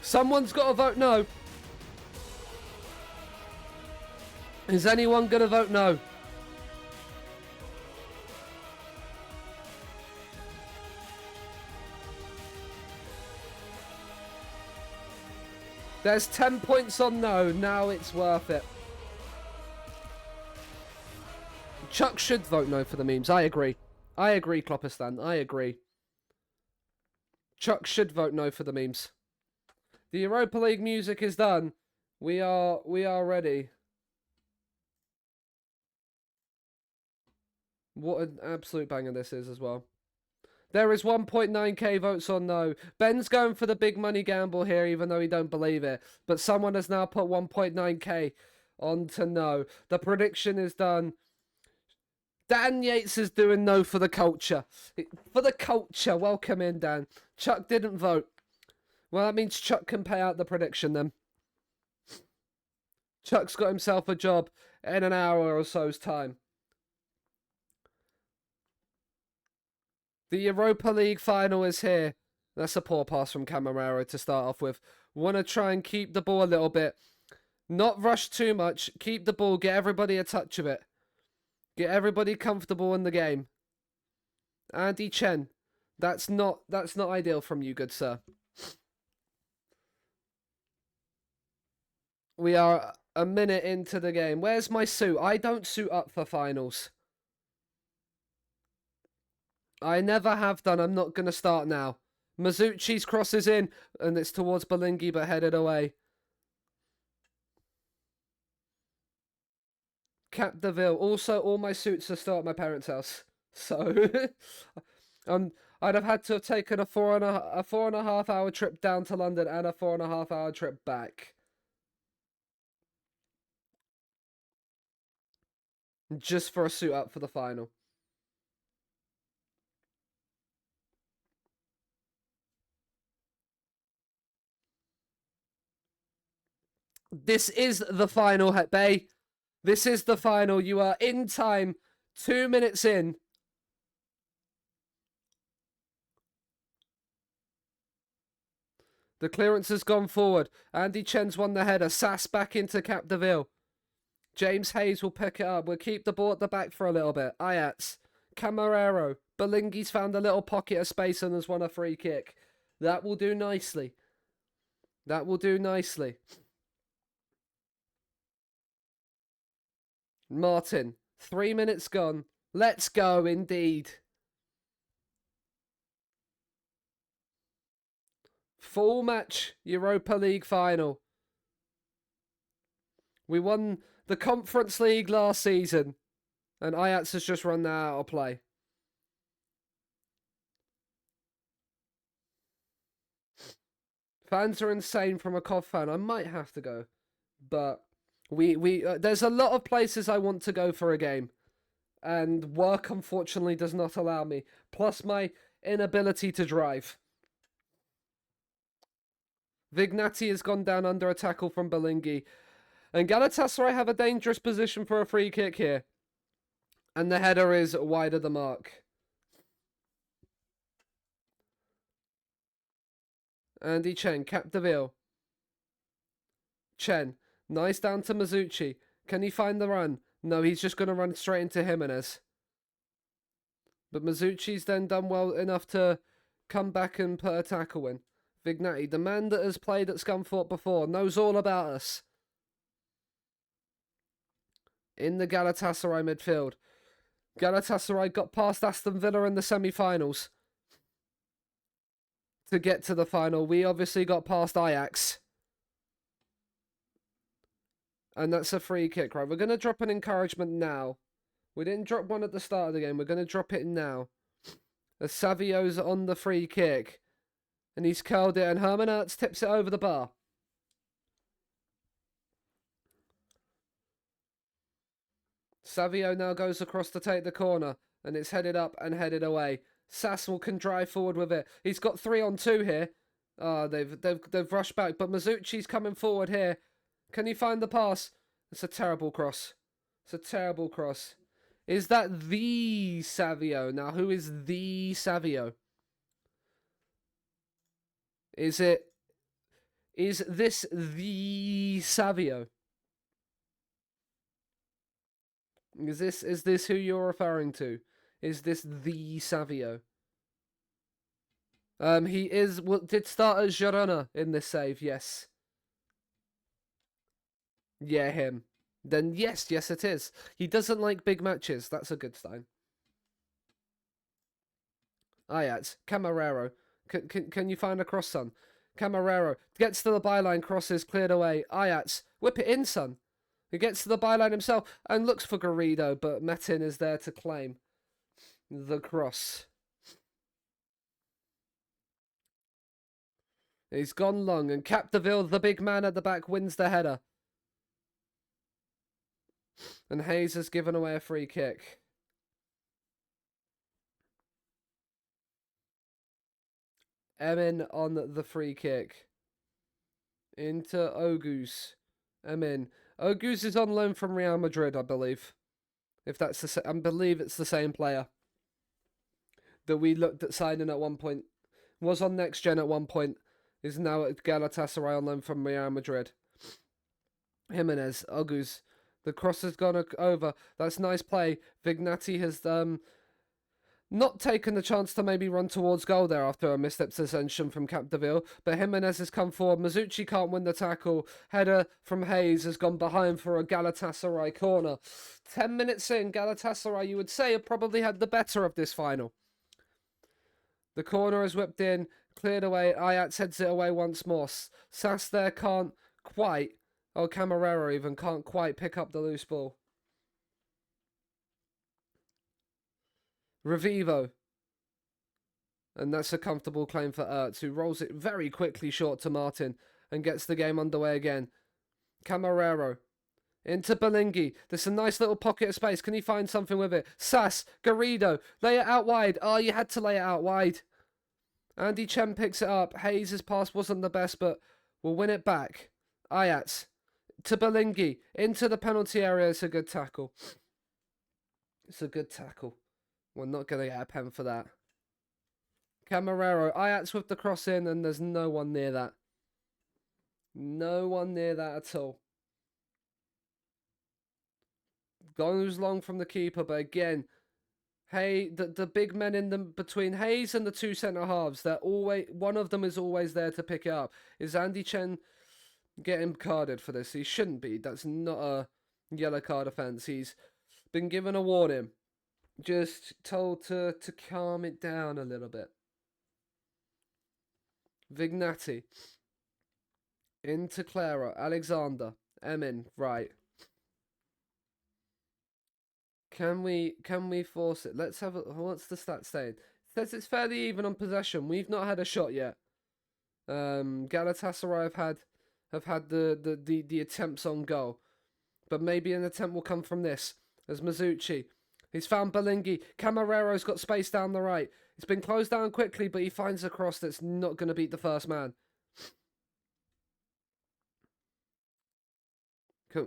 Someone's got to vote no. Is anyone going to vote no? There's 10 points on no. Now it's worth it. Chuck should vote no for the memes. I agree. I agree, Klopperstan. I agree. Chuck should vote no for the memes. The Europa League music is done. We are ready. What an absolute banger this is as well. There is 1.9k votes on no. Ben's going for the big money gamble here, even though he don't believe it. But someone has now put 1.9k on to no. The prediction is done. Dan Yates is doing no for the culture. For the culture. Welcome in, Dan. Chuck didn't vote. Well, that means Chuck can pay out the prediction then. Chuck's got himself a job in an hour or so's time. The Europa League final is here. That's a poor pass from Camarero to start off with. Want to try and keep the ball a little bit. Not rush too much. Keep the ball. Get everybody a touch of it. Get everybody comfortable in the game. Andy Chen. That's not ideal from you, good sir. We are a minute into the game. Where's my suit? I don't suit up for finals. I never have done. I'm not going to start now. Mazucci's crosses in, and it's towards Belingi, but headed away. Capdeville. Also, all my suits are still at my parents' house. So, I'd have had to have taken a 4.5 hour trip down to London and a 4.5 hour trip back. Just for a suit up for the final. This is the final, Bay. This is the final. You are in time. 2 minutes in. The clearance has gone forward. Andy Chen's won the header. Sass back into Capdeville. James Hayes will pick it up. We'll keep the ball at the back for a little bit. Ayats. Camarero. Belingi's found a little pocket of space and has won a free kick. That will do nicely. That will do nicely. Martin. 3 minutes gone. Let's go, indeed. Full match Europa League final. We won the Conference League last season, and Ajax has just run that out of play. Fans are insane from a COV fan. I might have to go, but there's a lot of places I want to go for a game, and work unfortunately does not allow me. Plus my inability to drive. Vignati has gone down under a tackle from Belingi. And Galatasaray have a dangerous position for a free kick here. And the header is wide of the mark. Andy Chen, Capdeville. Chen, nice down to Mizuchi. Can he find the run? No, he's just going to run straight into Jimenez. But Mizuchi's then done well enough to come back and put a tackle in. Vignati, the man that has played at Scunthorpe before, knows all about us. In the Galatasaray midfield. Galatasaray got past Aston Villa in the semi-finals to get to the final. We obviously got past Ajax. And that's a free kick, right? We're going to drop an encouragement now. We didn't drop one at the start of the game. We're going to drop it now. As Savio's on the free kick. And he's curled it, and Herman Ertz tips it over the bar. Savio now goes across to take the corner, and it's headed up and headed away. Sassel can drive forward with it. He's got 3-on-2 here. They've rushed back, but Mizuchi's coming forward here. Can he find the pass? It's a terrible cross. It's a terrible cross. Is that the Savio? Now, who is the Savio? Is this the Savio? Is this who you're referring to? Is this the Savio? He did start as Girona in this save, yes. Yeah, him. Then yes it is. He doesn't like big matches. That's a good sign. Ajax, Camarero. Can you find a cross, son? Camarero gets to the byline, crosses, cleared away. Ajax, whip it in, son. He gets to the byline himself and looks for Garrido, but Metin is there to claim the cross. He's gone long, and Capdeville, the big man at the back, wins the header. And Hayes has given away a free kick. Emin on the free kick. Into Ogus. Emin. Ogus is on loan from Real Madrid, I believe. If that's the I believe it's the same player that we looked at signing at one point. Was on Next Gen at one point. Is now at Galatasaray on loan from Real Madrid. Jimenez. Ogus. The cross has gone over. That's nice play. Vignati has not taken the chance to maybe run towards goal there after a misstepped ascension from Capdeville, but Jimenez has come forward. Mizuchi can't win the tackle. Header from Hayes has gone behind for a Galatasaray corner. 10 minutes in, Galatasaray, you would say, have probably had the better of this final. The corner is whipped in, cleared away. Ajax heads it away once more. Sass there can't quite, Camarero even can't quite pick up the loose ball. Revivo. And that's a comfortable claim for Ertz, who rolls it very quickly short to Martin and gets the game underway again. Camarero into Belingi. There's a nice little pocket of space. Can he find something with it? Sass, Garrido, lay it out wide. Oh, you had to lay it out wide. Andy Chen picks it up. Hayes' pass wasn't the best, but we'll win it back. Ajax to Belingi. Into the penalty area. It's a good tackle. It's a good tackle. We're not going to get a pen for that. Camarero. Ajax with the cross in, and there's no one near that. No one near that at all. Goes long from the keeper, but again, hey, the big men in the between Hayes and the two centre halves, they're always, one of them is always there to pick it up. Is Andy Chen getting carded for this? He shouldn't be. That's not a yellow card offence. He's been given a warning. Just told to calm it down a little bit. Vignati. Into Clara. Alexander. Emin. Right. Can we force it? Let's have a... What's the stat saying? It says it's fairly even on possession. We've not had a shot yet. Galatasaray have had the attempts on goal. But maybe an attempt will come from this. As Mizuchi. He's found Belingi. Camarero's got space down the right. It's been closed down quickly, but he finds a cross that's not going to beat the first man.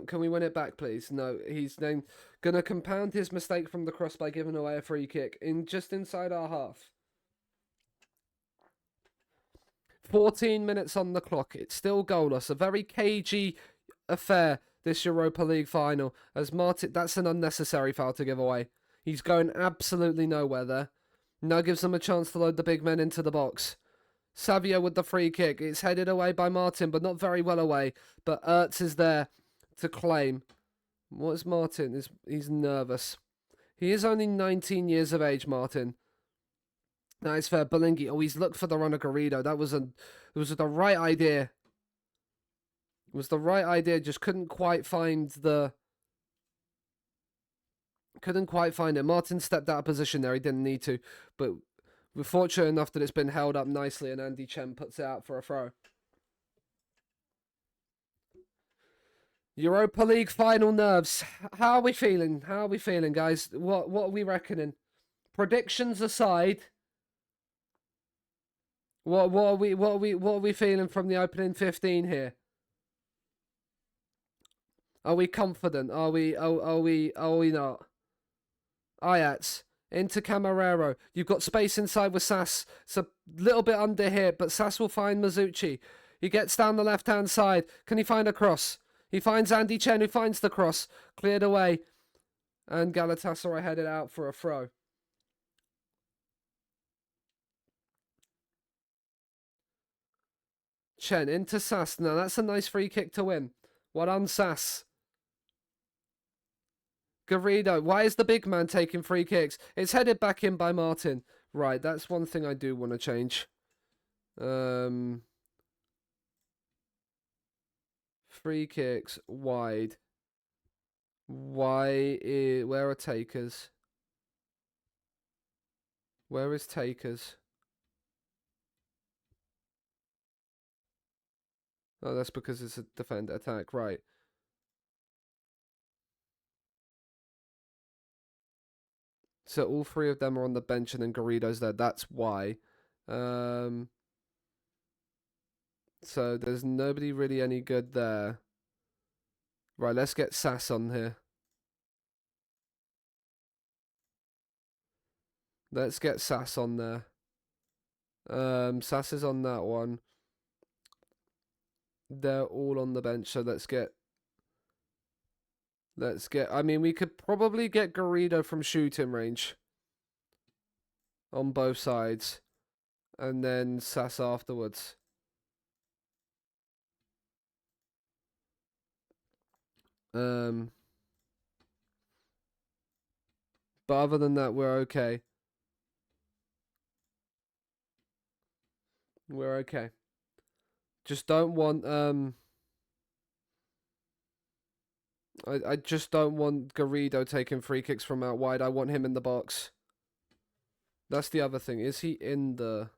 Can we win it back, please? No, he's then going to compound his mistake from the cross by giving away a free kick just inside our half. 14 minutes on the clock. It's still goalless. A very cagey affair, this Europa League final. As Martin, that's an unnecessary foul to give away. He's going absolutely nowhere there. Now gives them a chance to load the big men into the box. Savio with the free kick. It's headed away by Martin, but not very well away. But Ertz is there to claim. What is Martin? He's nervous. He is only 19 years of age, Martin. That is fair. Belingi. Oh, he's looked for the run of Garrido. It was the right idea. It was the right idea. Just couldn't quite find it. Martin stepped out of position there. He didn't need to. But we're fortunate enough that it's been held up nicely and Andy Chen puts it out for a throw. Europa League final nerves. How are we feeling? How are we feeling, guys? What are we reckoning? Predictions aside, what are we feeling from the opening 15 here? Are we confident? Are we not? Ajax into Camarero. You've got space inside with Sass. It's a little bit under here, but Sass will find Mizuchi. He gets down the left-hand side. Can he find a cross? He finds Andy Chen, who finds the cross. Cleared away. And Galatasaray headed out for a throw. Chen into Sass. Now, that's a nice free kick to win. Well done, Sass. Garrido. Why is the big man taking free kicks? It's headed back in by Martin. Right, that's one thing I do want to change. Free kicks wide. Where are takers? Where is takers? Oh, that's because it's a defender attack, right. So all three of them are on the bench and then Garrido's there. That's why. So there's nobody really any good there. Right, let's get Sass on here. Let's get Sass on there. Sass is on that one. They're all on the bench, so let's get... I mean, we could probably get Garrido from shooting range. On both sides. And then Sass afterwards. But other than that, we're okay. We're okay. Just don't want I just don't want Garrido taking free kicks from out wide. I want him in the box. That's the other thing. Is he in the...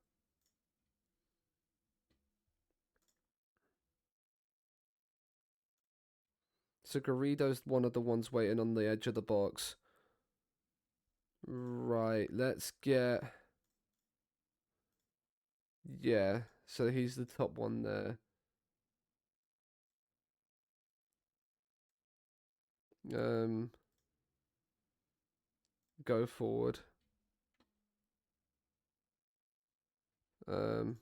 So Garrido's one of the ones waiting on the edge of the box. Right, let's get... Yeah, so he's the top one there. Go forward. So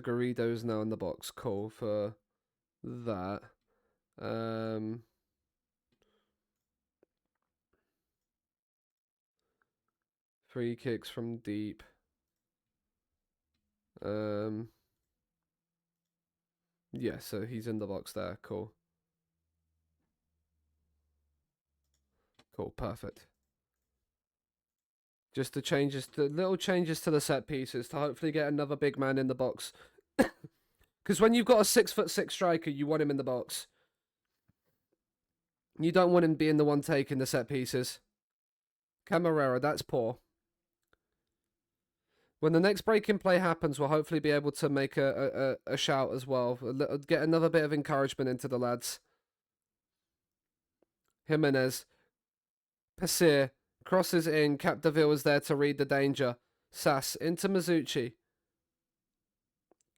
Garrido's now in the box. Cool for that. Free kicks from deep. Yeah, so he's in the box there. Cool. Cool, perfect. Just the changes, the little changes to the set pieces to hopefully get another big man in the box. Because when you've got a 6'6" striker, you want him in the box. You don't want him being the one taking the set pieces. Camarero, that's poor. When the next break-in play happens, we'll hopefully be able to make a shout as well. Get another bit of encouragement into the lads. Jimenez. Pasir. Crosses in. Capdeville is there to read the danger. Sass into Mizuchi.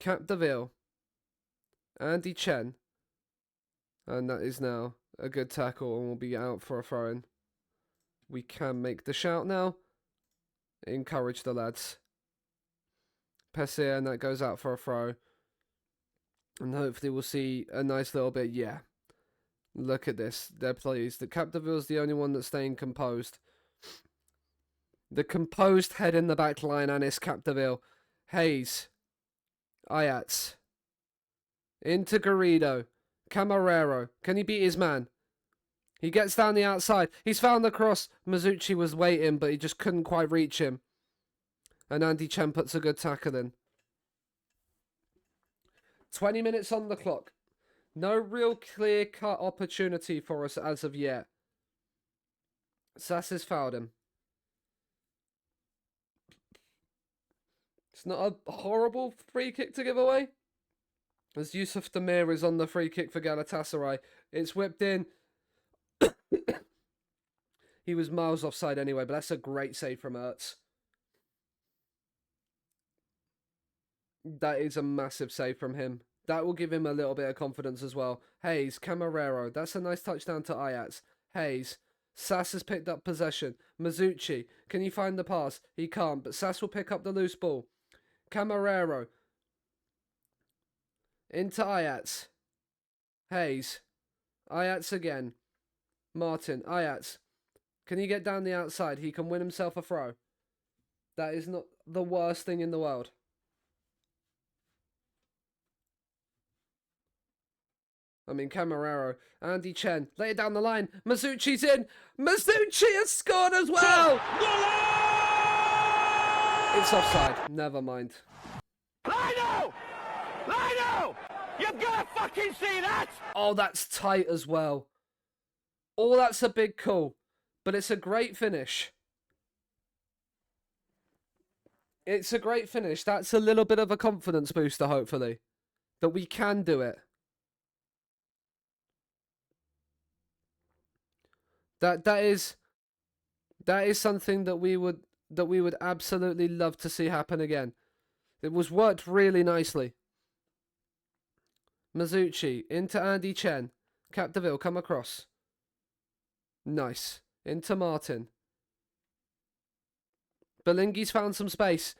Capdeville. Andy Chen. And that is now a good tackle and will be out for a throw-in. We can make the shout now. Encourage the lads. Pasir, and that goes out for a throw. And hopefully we'll see a nice little bit. Yeah. Look at this. They're pleased. The Capdeville's the only one that's staying composed. The composed head in the back line, and it's Capdeville. Hayes. Ayats. Into Garrido. Camarero. Can he beat his man? He gets down the outside. He's found the cross. Mizuchi was waiting, but he just couldn't quite reach him. And Andy Chen puts a good tackle in. 20 minutes on the clock. No real clear-cut opportunity for us as of yet. Sass has fouled him. It's not a horrible free kick to give away. As Yusuf Demir is on the free kick for Galatasaray. It's whipped in. He was miles offside anyway, but that's a great save from Ertz. That is a massive save from him. That will give him a little bit of confidence as well. Hayes, Camarero. That's a nice touchdown to Ayats. Hayes. Sass has picked up possession. Mizuchi. Can he find the pass? He can't, but Sass will pick up the loose ball. Camarero. Into Ayats. Hayes. Ayats again. Martin. Ayats. Can he get down the outside? He can win himself a throw. That is not the worst thing in the world. I mean, Camarero, Andy Chen, lay it down the line. Mizuchi's in. Mizuchi has scored as well. It's offside. Never mind. Lino! Lino! You've got to fucking see that! Oh, that's tight as well. Oh, that's a big call. But it's a great finish. It's a great finish. That's a little bit of a confidence booster, hopefully. That we can do it. That is something that we would absolutely love to see happen again. It was worked really nicely. Mizuchi into Andy Chen. Capdeville come across. Nice. Into Martin. Belingi's found some space.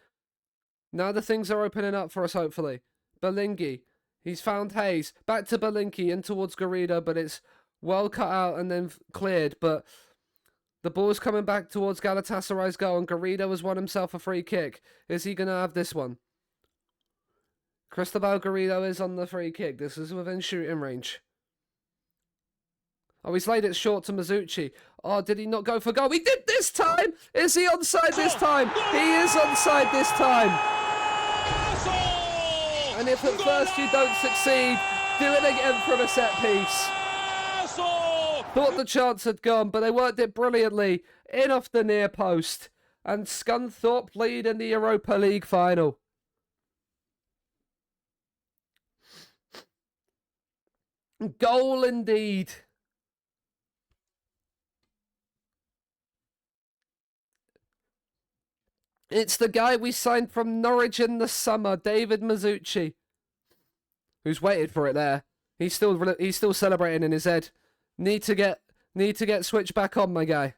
Now the things are opening up for us, hopefully. Belingi. He's found Hayes. Back to Belingi in towards Garrido, but it's well cut out and then cleared. But the ball's coming back towards Galatasaray's goal, and Garrido has won himself a free kick. Is he going to have this one? Cristobal Garrido is on the free kick. This is within shooting range. Oh, he's laid it short to Mizuchi. Oh, did he not go for goal? He did this time! Is he onside this time? He is onside this time! And if at first you don't succeed, do it again from a set piece. Thought the chance had gone, but they worked it brilliantly. In off the near post. And Scunthorpe lead in the Europa League final. Goal indeed. It's the guy we signed from Norwich in the summer, David Mazzucci. Who's waited for it there. He's still celebrating in his head. Need to get switched back on, my guy.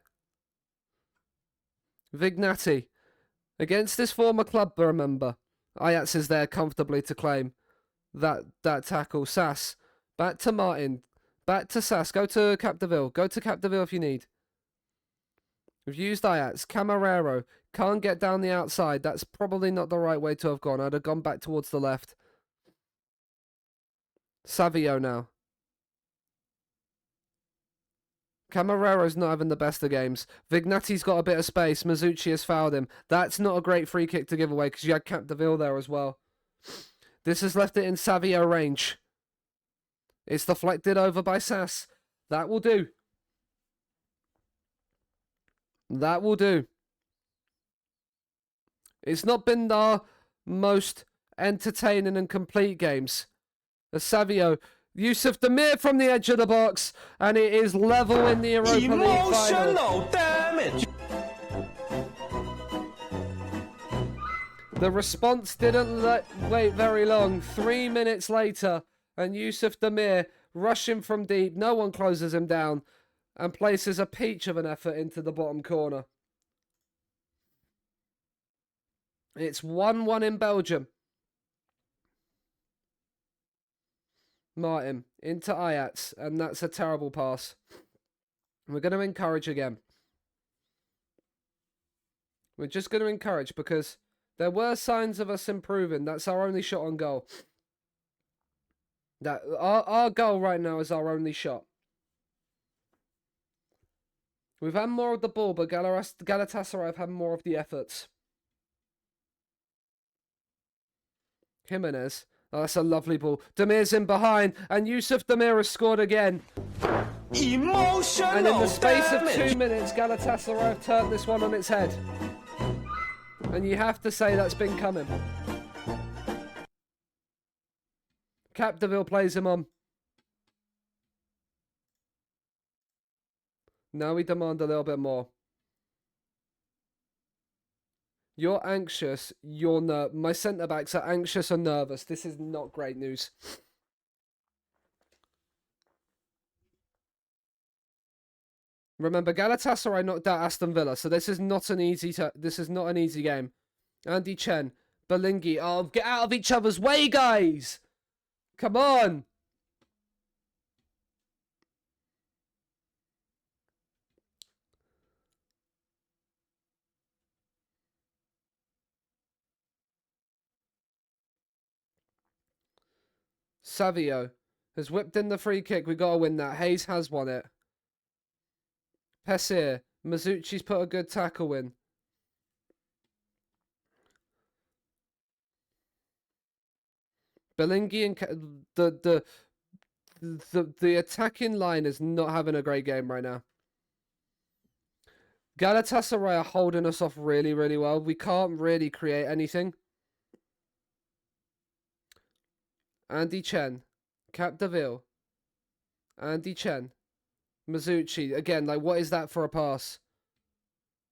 Vignati. Against his former club, remember. Ajax is there comfortably to claim that tackle. Sass. Back to Martin. Back to Sass. Go to Capdeville. Go to Capdeville if you need. We've used Ajax. Camarero. Can't get down the outside. That's probably not the right way to have gone. I'd have gone back towards the left. Savio now. Camarero's not having the best of games. Vignati's got a bit of space. Mazzucci has fouled him. That's not a great free kick to give away because you had Capdeville there as well. This has left it in Savio range. It's deflected over by Sass. That will do. That will do. It's not been our most entertaining and complete games. The Savio, Yusuf Demir from the edge of the box, and it is level in the Europa League final. Emotional damage. The response didn't wait very long. 3 minutes later, and Yusuf Demir rushing from deep. No one closes him down and places a peach of an effort into the bottom corner. It's 1-1 in Belgium. Martin into Ajax, and that's a terrible pass. We're going to encourage again. We're just going to encourage because there were signs of us improving. That's our only shot on goal. That our goal right now is our only shot. We've had more of the ball, but Galatasaray have had more of the efforts. Jimenez. Oh, that's a lovely ball. Demir's in behind, and Yusuf Demir has scored again. Emotional And in the space damage. of 2 minutes, Galatasaray have turned this one on its head. And you have to say that's been coming. Capdeville plays him on. Now we demand a little bit more. You're anxious. My centre-backs are anxious and nervous. This is not great news. Remember, Galatasaray knocked out Aston Villa, so this is not an easy game. Andy Chen, Belingi. Oh, get out of each other's way, guys! Come on! Savio has whipped in the free kick. We got to win that. Hayes has won it. Pessir. Mazzucci's put a good tackle in. Belingi and the attacking line is not having a great game right now. Galatasaray are holding us off really, really well. We can't really create anything. Andy Chen, Capdeville, Andy Chen, Mazzucci. Again, like, what is that for a pass?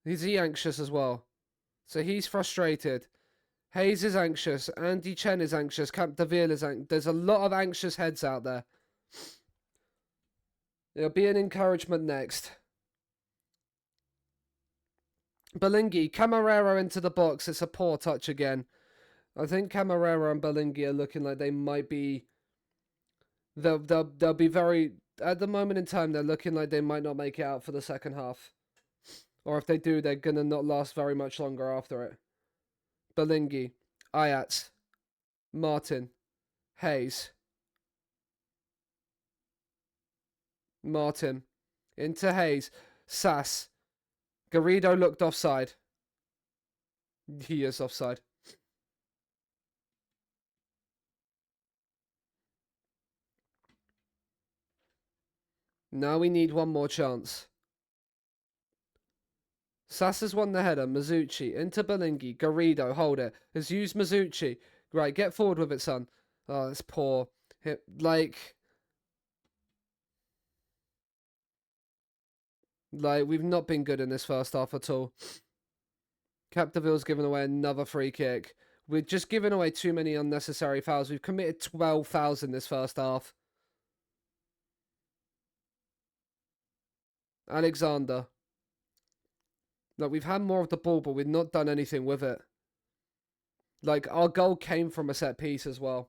Is he anxious as well? So he's frustrated. Hayes is anxious. Andy Chen is anxious. Capdeville is anxious. There's a lot of anxious heads out there. There'll be an encouragement next. Belingi, Camarero into the box. It's a poor touch again. I think Camarero and Belingi are looking like they might be... They'll be very... At the moment in time, they're looking like they might not make it out for the second half. Or if they do, they're going to not last very much longer after it. Belingi, Ajax, Martin, Hayes. Martin, into Hayes. Sass. Garrido looked offside. He is offside. Now we need one more chance. Sassa's won the header. Mizuchi into Belingi. Garrido, hold it. Has used Mizuchi. Right, get forward with it, son. Oh, that's poor. Like, we've not been good in this first half at all. Capdeville's given away another free kick. We're just giving away too many unnecessary fouls. We've committed 12 fouls in this first half. Alexander. Like, we've had more of the ball, but we've not done anything with it. Like, our goal came from a set piece as well.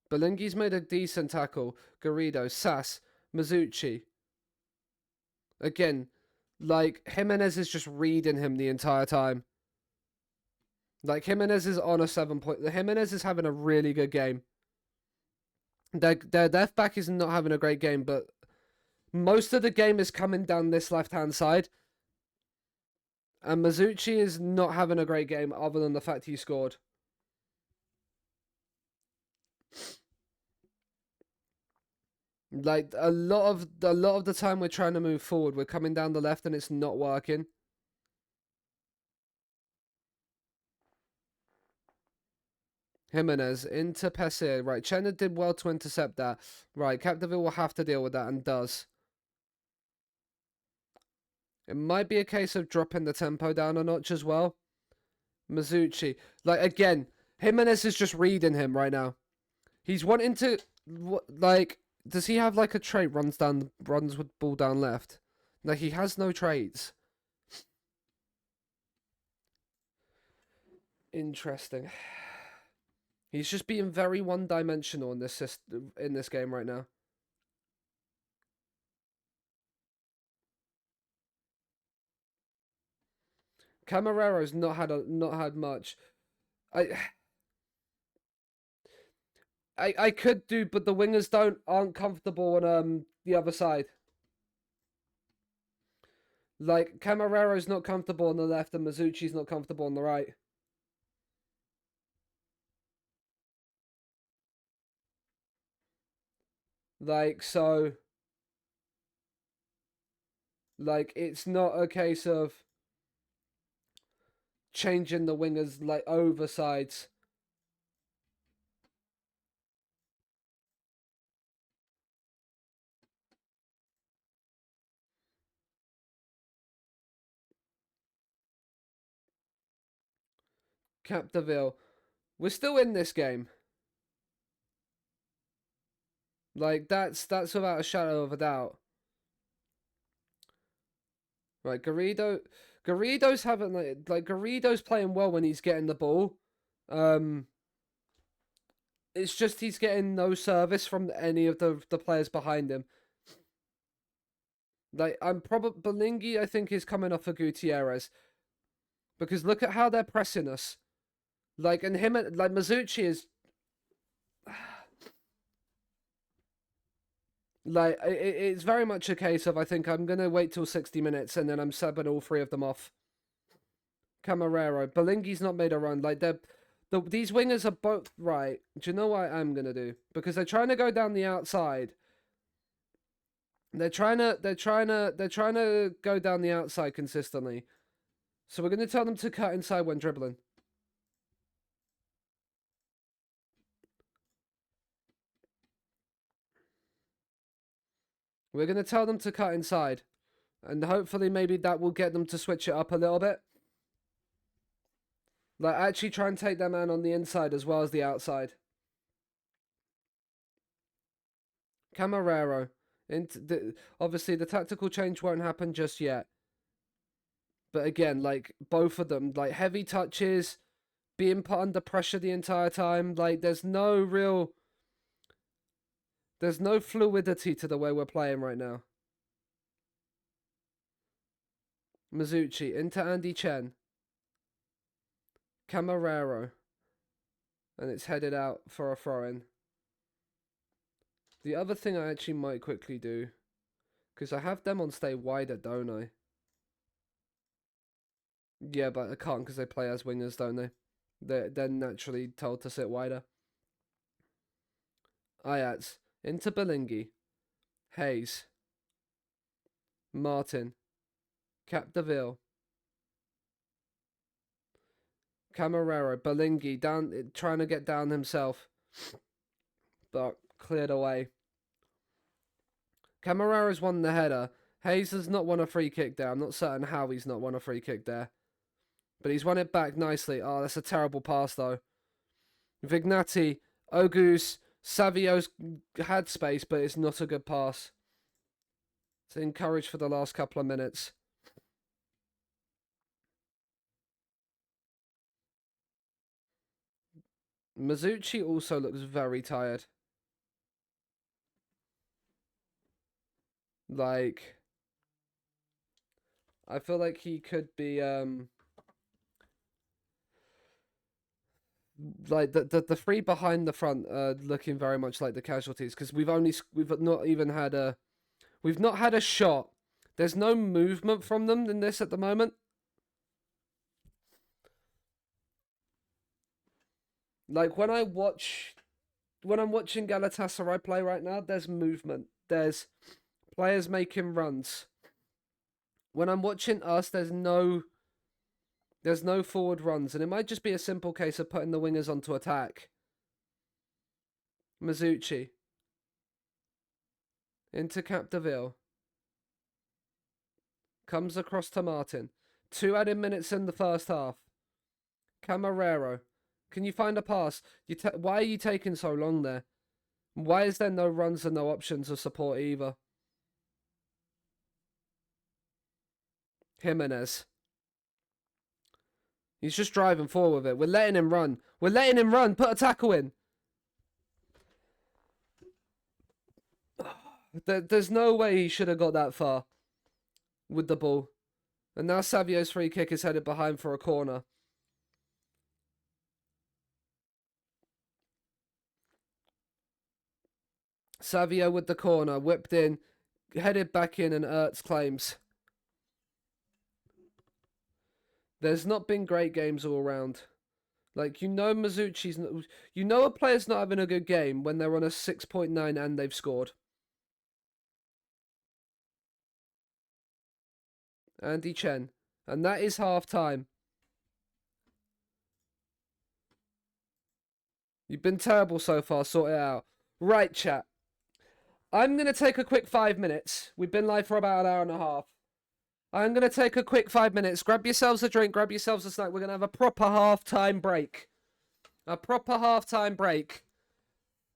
Belingi's made a decent tackle. Garrido, Sass, Mizuchi. Again, like, Jimenez is just reading him the entire time. Like, Jimenez is on a 7 point. Jimenez is having a really good game. Their left back is not having a great game, but most of the game is coming down this left-hand side. And Mizuchi is not having a great game other than the fact he scored. Like, a lot of the time we're trying to move forward, we're coming down the left and it's not working. Jimenez into Pesir. Right, Chenna did well to intercept that. Right, Capdeville will have to deal with that and does. It might be a case of dropping the tempo down a notch as well. Mizuchi. Like, again, Jimenez is just reading him right now. He's wanting to, like, does he have, like, a trait runs with ball down left? Like, he has no traits. Interesting. He's just being very one-dimensional in this game right now. Camarero's not had much. I could do, but the wingers aren't comfortable on the other side. Like, Camarero's not comfortable on the left and Mizuchi's not comfortable on the right. Like, so, like, it's not a case of changing the wingers, like, over sides. Capdeville. We're still in this game. Like, that's without a shadow of a doubt. Right, Garrido's having, like Garrido's playing well when he's getting the ball. It's just he's getting no service from any of the players behind him. Like, I'm probably Belingi, I think, is coming off of Gutierrez. Because look at how they're pressing us. Like, and him, like, Mizuchi is... Like, it's very much a case of, I think I'm going to wait till 60 minutes and then I'm subbing all three of them off. Camarero. Belingi's not made a run. Like, these wingers are both... Right. Do you know what I'm going to do? Because they're trying to go down the outside. They're trying to go down the outside consistently. So we're going to tell them to cut inside when dribbling. We're going to tell them to cut inside. And hopefully maybe that will get them to switch it up a little bit. Like, actually try and take their man on the inside as well as the outside. Camarero. Obviously, the tactical change won't happen just yet. But again, like, both of them, like, heavy touches, being put under pressure the entire time. Like, there's no fluidity to the way we're playing right now. Mizuchi into Andy Chen. Camarero. And it's headed out for a throw-in. The other thing I actually might quickly do, because I have them on stay wider, don't I? Yeah, but I can't because they play as wingers, don't they? They're then naturally told to sit wider. Ajax into Belingi, Hayes, Martin, Capdeville, Camarero, Belingi down, trying to get down himself, but cleared away. Camarero's won the header. Hayes has not won a free kick there. I'm not certain how he's not won a free kick there. But he's won it back nicely. Oh, that's a terrible pass, though. Vignati, Ogus, Savio's had space, but it's not a good pass. It's encouraged for the last couple of minutes. Mizuchi also looks very tired. Like, I feel like he could be, like the three behind the front are looking very much like the casualties, because we've not had a shot. There's no movement from them in this at the moment. Like when I'm watching Galatasaray play right now, there's movement. There's players making runs. When I'm watching us, there's no forward runs, and it might just be a simple case of putting the wingers onto attack. Mizuchi into Capdeville. Comes across to Martin. 2 added minutes in the first half. Camarero. Can you find a pass? Why are you taking so long there? Why is there no runs and no options of support either? Jimenez. He's just driving forward with it. We're letting him run. We're letting him run. Put a tackle in. There's no way he should have got that far with the ball. And now Savio's free kick is headed behind for a corner. Savio with the corner, whipped in, headed back in, and Ertz claims. There's not been great games all around. Like, Mizuchi's... a player's not having a good game when they're on a 6.9 and they've scored. Andy Chen. And that is half-time. You've been terrible so far, sort it out. Right, chat. I'm going to take a quick 5 minutes. We've been live for about an hour and a half. I'm going to take a quick 5 minutes. Grab yourselves a drink, grab yourselves a snack. We're going to have a proper half-time break. A proper half-time break.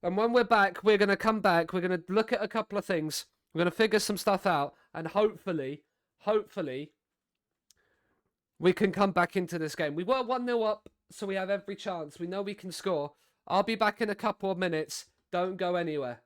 And when we're back, we're going to come back. We're going to look at a couple of things. We're going to figure some stuff out. And hopefully, we can come back into this game. We were 1-0 up, so we have every chance. We know we can score. I'll be back in a couple of minutes. Don't go anywhere.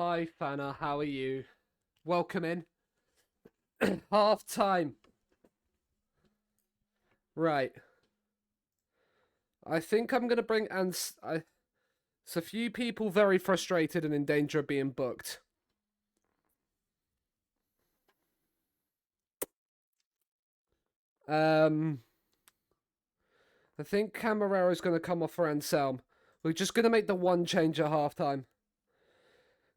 Hi, Fana. How are you? Welcome in. Half time. Right. I think I'm gonna bring it's a few people very frustrated and in danger of being booked. I think Camarera's gonna come off for Anselm. We're just gonna make the one change at halftime.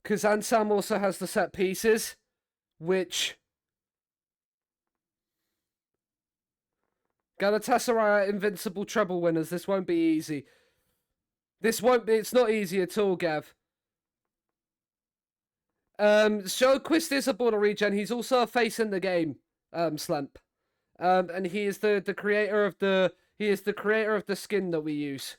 Because Anselm also has the set pieces, which Galatasaray are invincible treble winners. This won't be easy. It's not easy at all, Gav. Sjöquist is a border regen. He's also a face in the game, Slemp. And he is the creator of the skin that we use.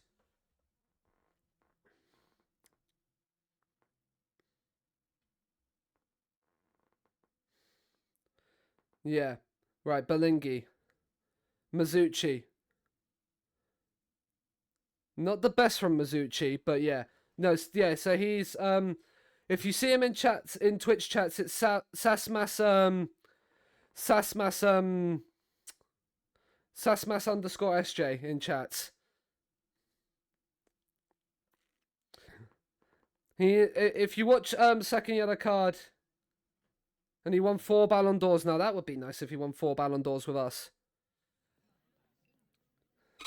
Yeah. Right, Belingi. Mizuchi. Not the best from Mizuchi, but yeah. No, yeah, so he's if you see him in chats, in Twitch chats, it's Sasmas _SJ in chats. If you watch second yellow card and he won 4 Ballon d'Ors, now that would be nice if he won 4 Ballon d'Ors with us.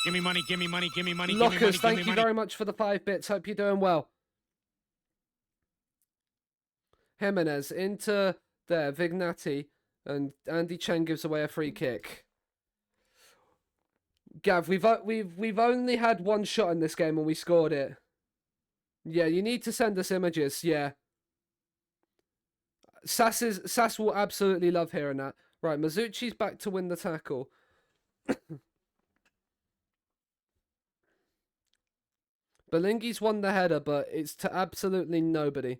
Give me money, give me money, give me money, Lockers, thank you very much for the 5 bits. Hope you're doing well. Jimenez into there, Vignati, and Andy Chen gives away a free kick. Gav, we've only had one shot in this game and we scored it. Yeah, you need to send us images. Yeah. Sass will absolutely love hearing that. Right, Mizuchi's back to win the tackle. Belingi's won the header, but it's to absolutely nobody.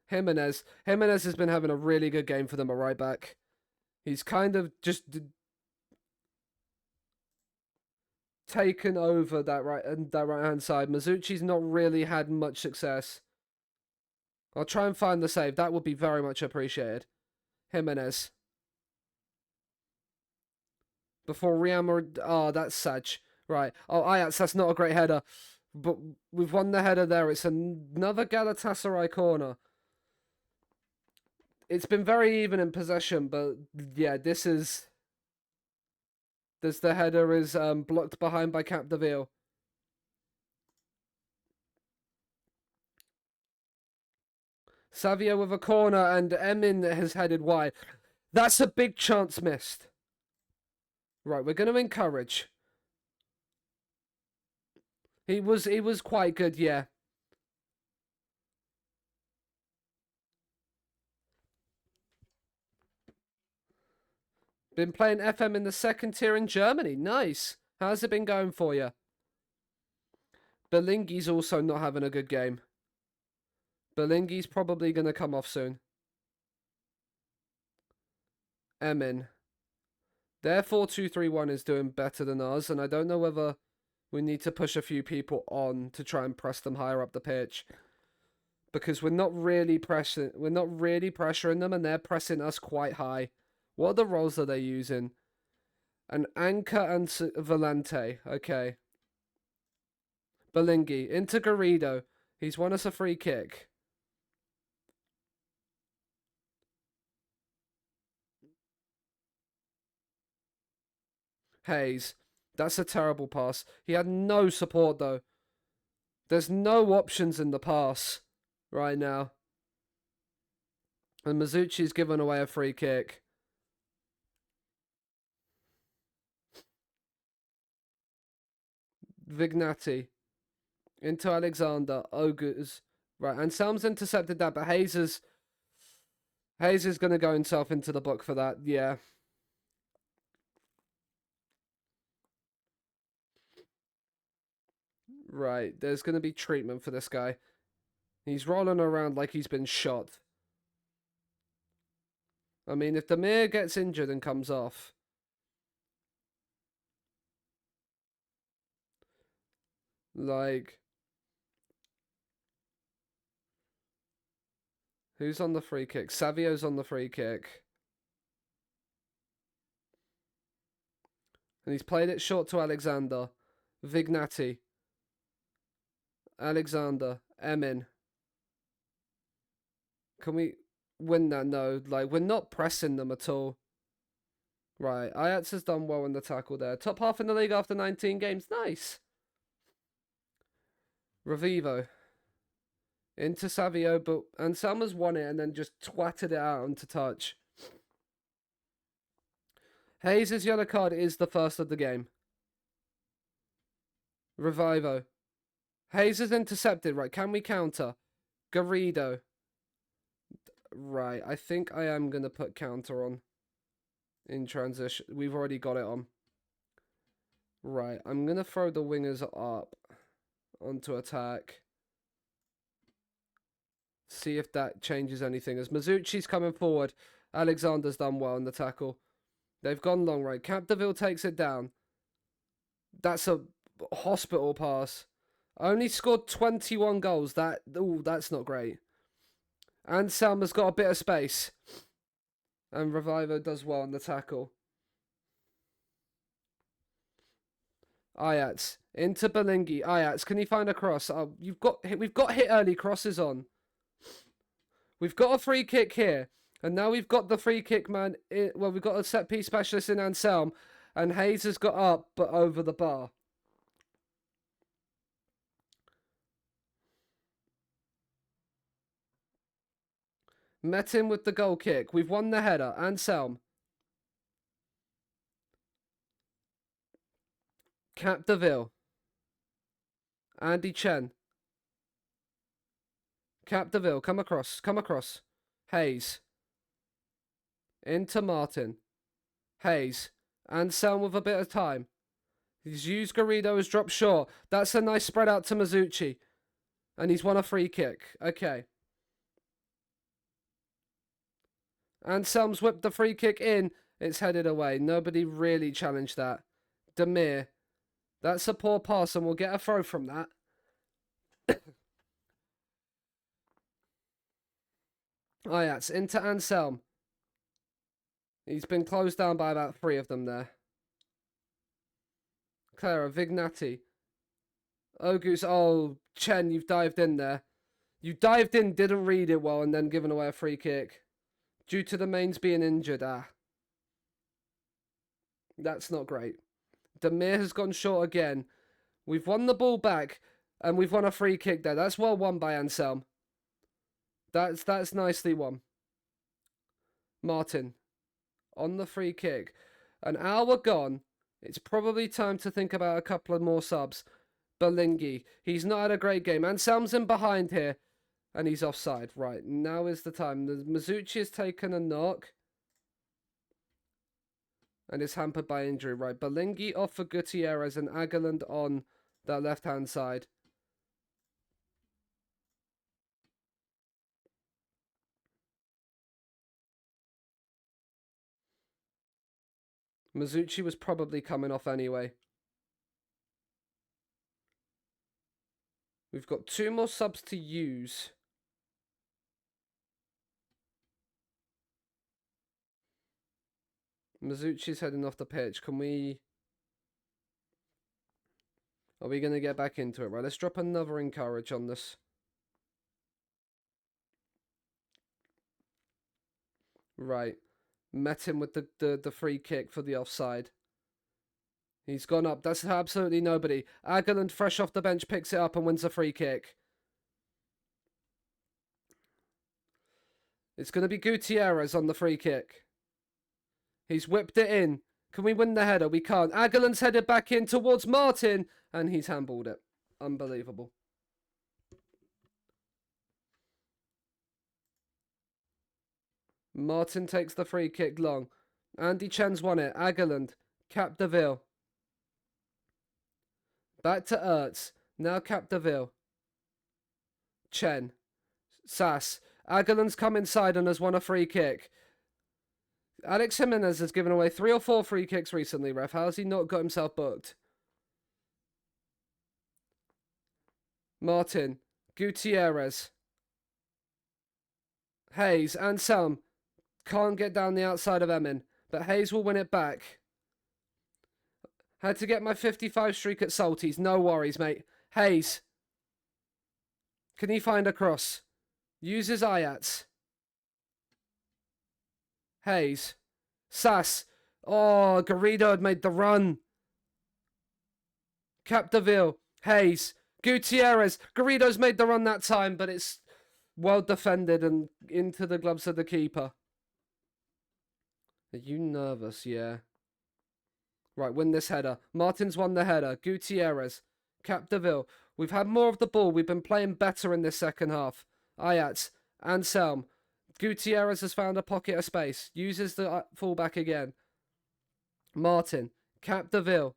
Jimenez has been having a really good game for them at right back. He's kind of just taken over that right hand side. Mizuchi's not really had much success. I'll try and find the save. That would be very much appreciated. Jimenez. Before Riammer. Oh, that's Saj. Right. Oh, Ajax, that's not a great header. But we've won the header there. It's another Galatasaray corner. It's been very even in possession, but yeah, the header is blocked behind by Capdeville. Savio with a corner and Emin has headed wide. That's a big chance missed. Right, we're going to encourage. He was quite good, yeah. Been playing FM in the second tier in Germany. Nice. How's it been going for you? Belingi's also not having a good game. Belingi's probably going to come off soon. Emin. Their 4-2-3-1 is doing better than ours, and I don't know whether we need to push a few people on to try and press them higher up the pitch. Because we're not really pressuring them, and they're pressing us quite high. What other roles are they using? An Anchor and Valente. Okay. Belingi. Into Garrido. He's won us a free kick. Hayes. That's a terrible pass. He had no support, though. There's no options in the pass right now. And Mizuchi's given away a free kick. Vignati. Into Alexander. Ogres. Right, and Salm's intercepted that, but Hayes is going to go himself into the book for that. Yeah. Right, there's going to be treatment for this guy. He's rolling around like he's been shot. I mean, if Demir gets injured and comes off... Like... Who's on the free kick? Savio's on the free kick. And he's played it short to Alexander. Vignati. Alexander. Emin. Can we win that? No. Like, we're not pressing them at all. Right. Ajax has done well in the tackle there. Top half in the league after 19 games. Nice. Revivo. Into Savio, but Anselmo's won it and then just twatted it out onto touch. Hayes' yellow card is the first of the game. Revivo. Hayes is intercepted. Right, can we counter? Garrido. Right, I think I am going to put counter on. In transition. We've already got it on. Right, I'm going to throw the wingers up onto attack. See if that changes anything. As Mazzucci's coming forward, Alexander's done well in the tackle. They've gone long, right? Capdeville takes it down. That's a hospital pass. Only scored 21 goals. That's not great. And Selma's got a bit of space. And Revivo does well in the tackle. Ajax into Belingi. Ajax, can he find a cross? Oh, we've got hit early crosses on. We've got a free kick here. And now we've got the free kick man. Well, we've got a set piece specialist in Anselm. And Hayes has got up, but over the bar. Met him with the goal kick. We've won the header. Anselm. Capdeville. Andy Chen. Capdeville, come across. Hayes. Into Martin. Hayes. Anselm with a bit of time. He's used Garrido, has dropped short. That's a nice spread out to Mazzucci. And he's won a free kick. Okay. Anselm's whipped the free kick in. It's headed away. Nobody really challenged that. Demir. That's a poor pass and we'll get a throw from that. Ajax into Anselm. He's been closed down by about 3 of them there. Clara, Vignati. Ogus, oh, Chen, you've dived in there. You dived in, didn't read it well, and then given away a free kick. Due to the mains being injured, That's not great. Demir has gone short again. We've won the ball back, and we've won a free kick there. That's well won by Anselm. That's nicely won. Martin. On the free kick. An hour gone. It's probably time to think about a couple of more subs. Belingi. He's not had a great game. Anselm's in behind here. And he's offside. Right, now is the time. The Mazzucci has taken a knock. And is hampered by injury. Right, Belingi off for Gutierrez and Ageland on that left-hand side. Mazzucci was probably coming off anyway. We've got 2 more subs to use. Mazzucci's heading off the pitch. Can we... Are we going to get back into it? Right, let's drop another encourage on this. Right. Met him with the free kick for the offside. He's gone up. That's absolutely nobody. Ageland, fresh off the bench, picks it up and wins a free kick. It's going to be Gutierrez on the free kick. He's whipped it in. Can we win the header? We can't. Ageland's headed back in towards Martin, and he's handballed it. Unbelievable. Martin takes the free kick long. Andy Chen's won it. Ageland. Capdeville. Back to Ertz. Now Capdeville. Chen. Sass. Ageland's come inside and has won a free kick. Alex Jimenez has given away 3 or 4 free kicks recently, ref. How has he not got himself booked? Martin. Gutierrez. Hayes, Anselm. Can't get down the outside of Emin, but Hayes will win it back. Had to get my 55 streak at Salties. No worries, mate. Hayes. Can he find a cross? Uses Ayats. Hayes. Sass. Oh, Garrido had made the run. Capdeville. Hayes. Gutierrez. Garrido's made the run that time, but it's well defended and into the gloves of the keeper. Are you nervous? Yeah. Right, win this header. Martin's won the header. Gutierrez. Capdeville. We've had more of the ball. We've been playing better in this second half. Ayats. Anselm. Gutierrez has found a pocket of space. Uses the fullback again. Martin. Capdeville.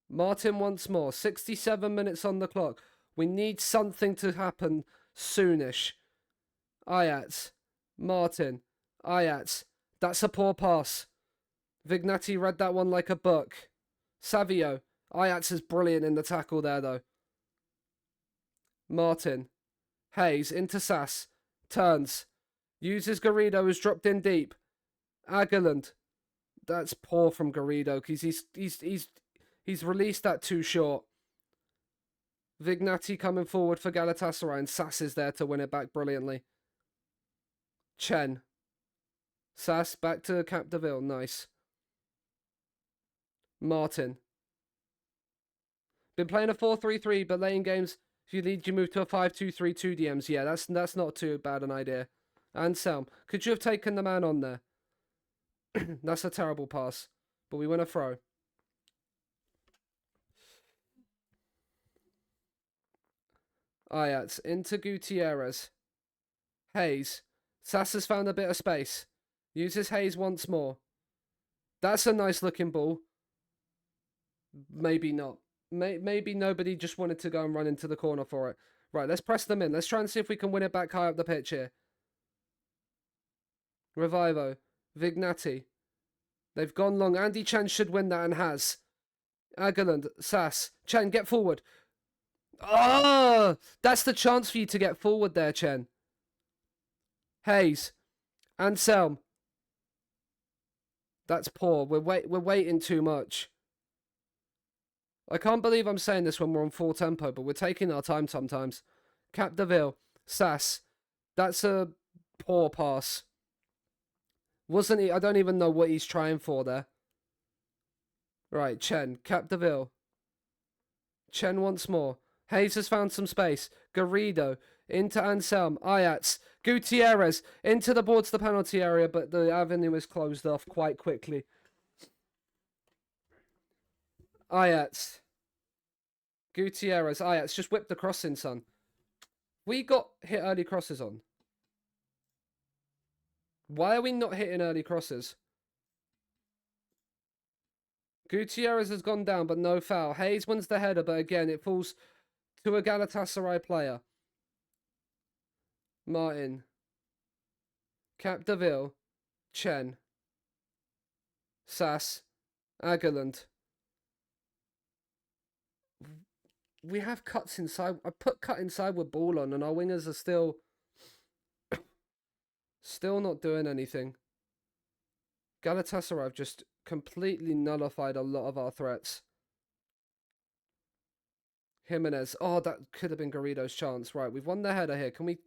Martin once more. 67 minutes on the clock. We need something to happen soonish. Ayats. Martin. Ayats. That's a poor pass. Vignati read that one like a book. Savio. Ayats is brilliant in the tackle there, though. Martin. Hayes into Sass. Turns. Uses Garrido, who's dropped in deep. Agerland. That's poor from Garrido, because he's released that too short. Vignati coming forward for Galatasaray, and Sass is there to win it back brilliantly. Chen. Sass back to Capdeville. Nice. Martin. Been playing a 4-3-3, but late in games, if you lead, you move to a 5-2-3-2 DMs. Yeah, that's not too bad an idea. Anselm, could you have taken the man on there? That's a terrible pass, but we win a throw. Ayats into Gutierrez. Hayes. Sass has found a bit of space. Uses Hayes once more. That's a nice looking ball. Maybe not. Maybe nobody just wanted to go and run into the corner for it. Right, let's press them in. Let's try and see if we can win it back high up the pitch here. Revivo. Vignati. They've gone long. Andy Chen should win that and has. Agerland. Sass. Chen, get forward. Oh! That's the chance for you to get forward there, Chen. Hayes. Anselm. That's poor. We're waiting too much. I can't believe I'm saying this when we're on full tempo, but we're taking our time sometimes. Capdeville. Sass. That's a poor pass. Wasn't he? I don't even know what he's trying for there. Right, Chen. Capdeville. Chen once more. Hayes has found some space. Garrido. Into Anselm. Ayats. Gutierrez. Into the boards the penalty area, but the avenue is closed off quite quickly. Ayats. Gutierrez. Ayats. Just whip the cross in, son. We got hit early crosses on. Why are we not hitting early crosses? Gutierrez has gone down, but no foul. Hayes wins the header, but again, it falls to a Galatasaray player. Martin. Capdeville. Chen. Sass. Agerland. We have cuts inside. I put cut inside with ball on, and our wingers are still not doing anything. Galatasaray have just completely nullified a lot of our threats. Jimenez. Oh, that could have been Garrido's chance. Right, we've won the header here. Can we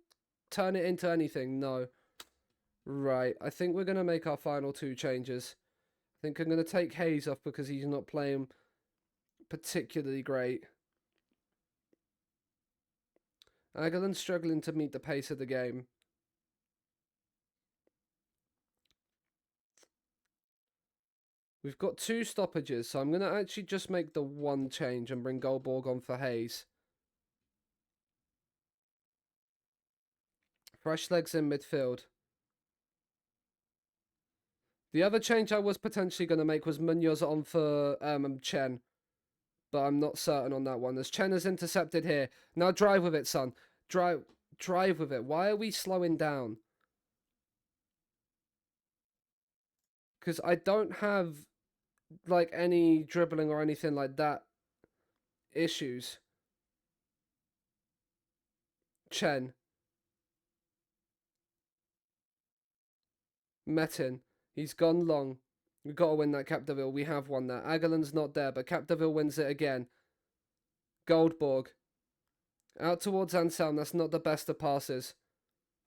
turn it into anything? No. Right, I think we're going to make our final two changes. I think I'm going to take Hayes off because he's not playing particularly great. Agerland's struggling to meet the pace of the game. We've got two stoppages, so I'm going to actually just make the one change and bring Goldborg on for Hayes. Fresh legs in midfield. The other change I was potentially going to make was Munoz on for Chen. But I'm not certain on that one. As Chen has intercepted here. Now drive with it, son. Drive with it. Why are we slowing down? Because I don't have like any dribbling or anything like that issues. Chen. Metin. He's gone long. We've got to win that Capdeville. We have won that. Aguilan's not there, but Capdeville wins it again. Goldborg. Out towards Anselm. That's not the best of passes.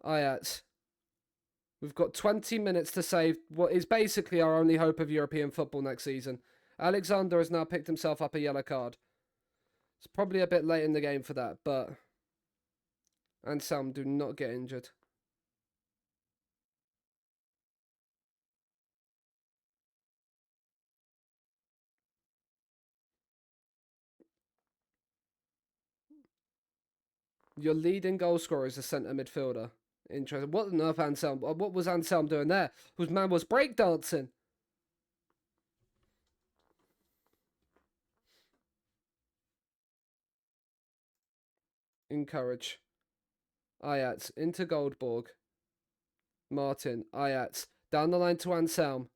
Ayat. We've got 20 minutes to save what is basically our only hope of European football next season. Alexander has now picked himself up a yellow card. It's probably a bit late in the game for that, but Anselm, do not get injured. Your leading goal scorer is a centre midfielder. Interesting. What on earth, Anselm? What was Anselm doing there? Whose man was breakdancing. Encourage. Ayat into Goldborg. Martin. Ayat down the line to Anselm.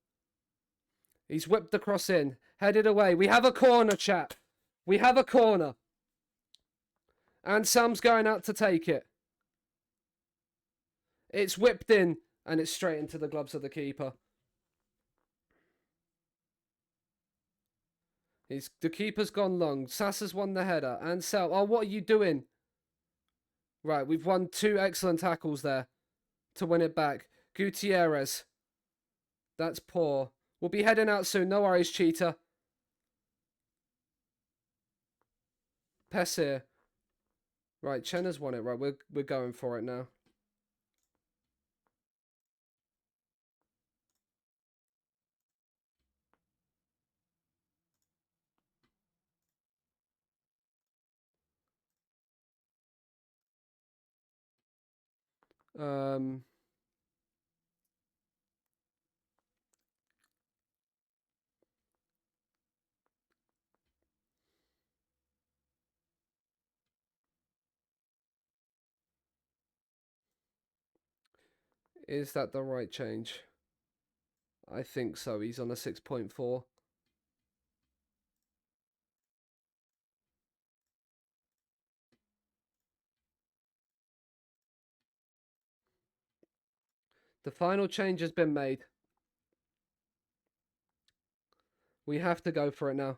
He's whipped the cross in. Headed away. We have a corner, chap. We have a corner. Anselm's going out to take it. It's whipped in, and it's straight into the gloves of the keeper. The keeper's gone long. Sass has won the header. Anselm, oh, what are you doing? Right, we've won 2 excellent tackles there to win it back. Gutierrez. That's poor. We'll be heading out soon. No worries, cheater. Pessir. Right, Chen has won it. Right, we're going for it now. Is that the right change? I think so. He's on a 6.4. The final change has been made. We have to go for it now.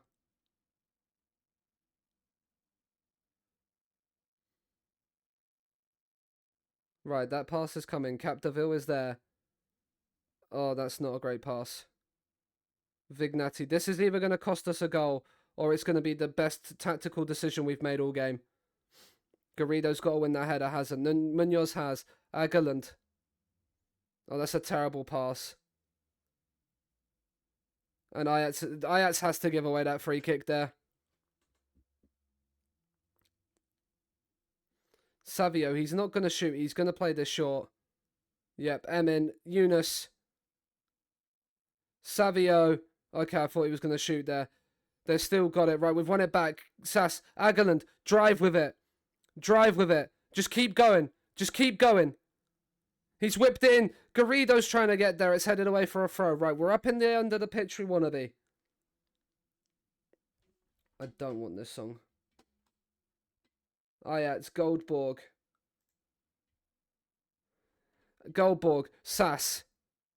Right, that pass is coming. Capdeville is there. Oh, that's not a great pass. Vignati. This is either going to cost us a goal or it's going to be the best tactical decision we've made all game. Garrido's got to win that header, hasn't. Munoz has. Aguiland. Oh, that's a terrible pass. And Ajax has to give away that free kick there. Savio, he's not going to shoot. He's going to play this short. Yep, Emin, Yunus. Savio. Okay, I thought he was going to shoot there. They've still got it. Right, we've won it back. Sass, Aguiland, drive with it. Drive with it. Just keep going. Just keep going. He's whipped it in. Garrido's trying to get there. It's headed away for a throw. Right, we're up in the end of the pitch we want to be. I don't want this song. Oh yeah, it's Goldborg. Goldborg. Sass.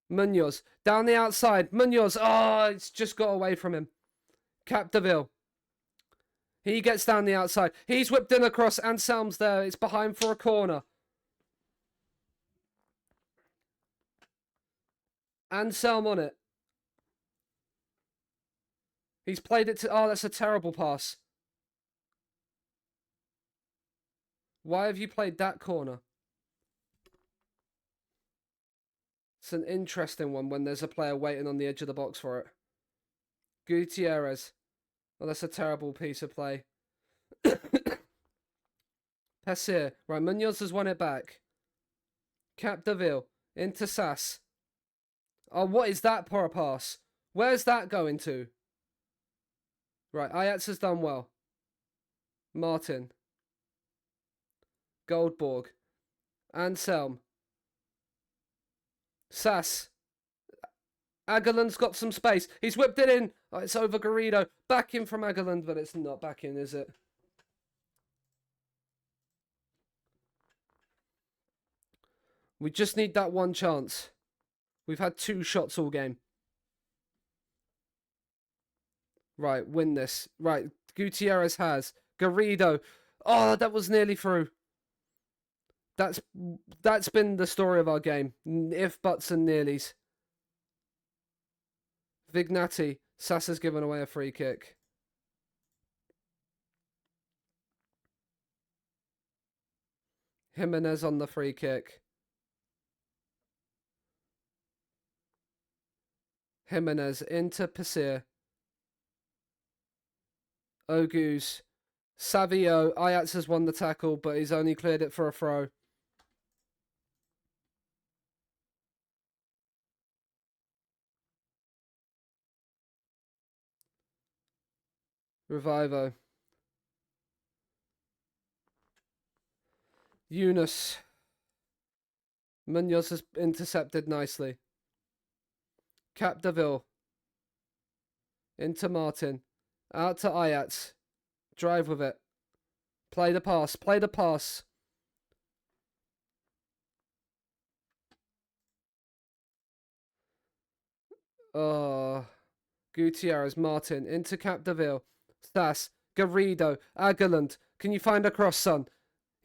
Munoz. Down the outside. Munoz. Oh, it's just got away from him. Capdeville. He gets down the outside. He's whipped in across. Anselm's there. It's behind for a corner. Anselm on it. He's played it to... Oh, that's a terrible pass. Why have you played that corner? It's an interesting one when there's a player waiting on the edge of the box for it. Gutierrez. Oh, that's a terrible piece of play. Pessir. Right, Munoz has won it back. Capdeville. Into Sass. Oh, what is that for a pass? Where's that going to? Right, Ajax has done well. Martin. Goldborg. Anselm. Sass. Aguiland's got some space. He's whipped it in. Oh, it's over Garrido. Back in from Aguiland, but it's not back in, is it? We just need that one chance. We've had 2 shots all game. Right, win this. Right, Gutierrez has. Garrido. Oh, that was nearly through. That's been the story of our game. If, buts, and nearlies. Vignati. Sassa's given away a free kick. Jimenez on the free kick. Jimenez into Pasir. Ogus. Savio. Ajax has won the tackle, but he's only cleared it for a throw. Revivo. Yunus. Munoz has intercepted nicely. Capdeville. Into Martin. Out to Ajax. Drive with it. Play the pass. Play the pass. Oh. Gutierrez. Martin. Into Capdeville. Stas. Garrido. Aguiland. Can you find a cross, son?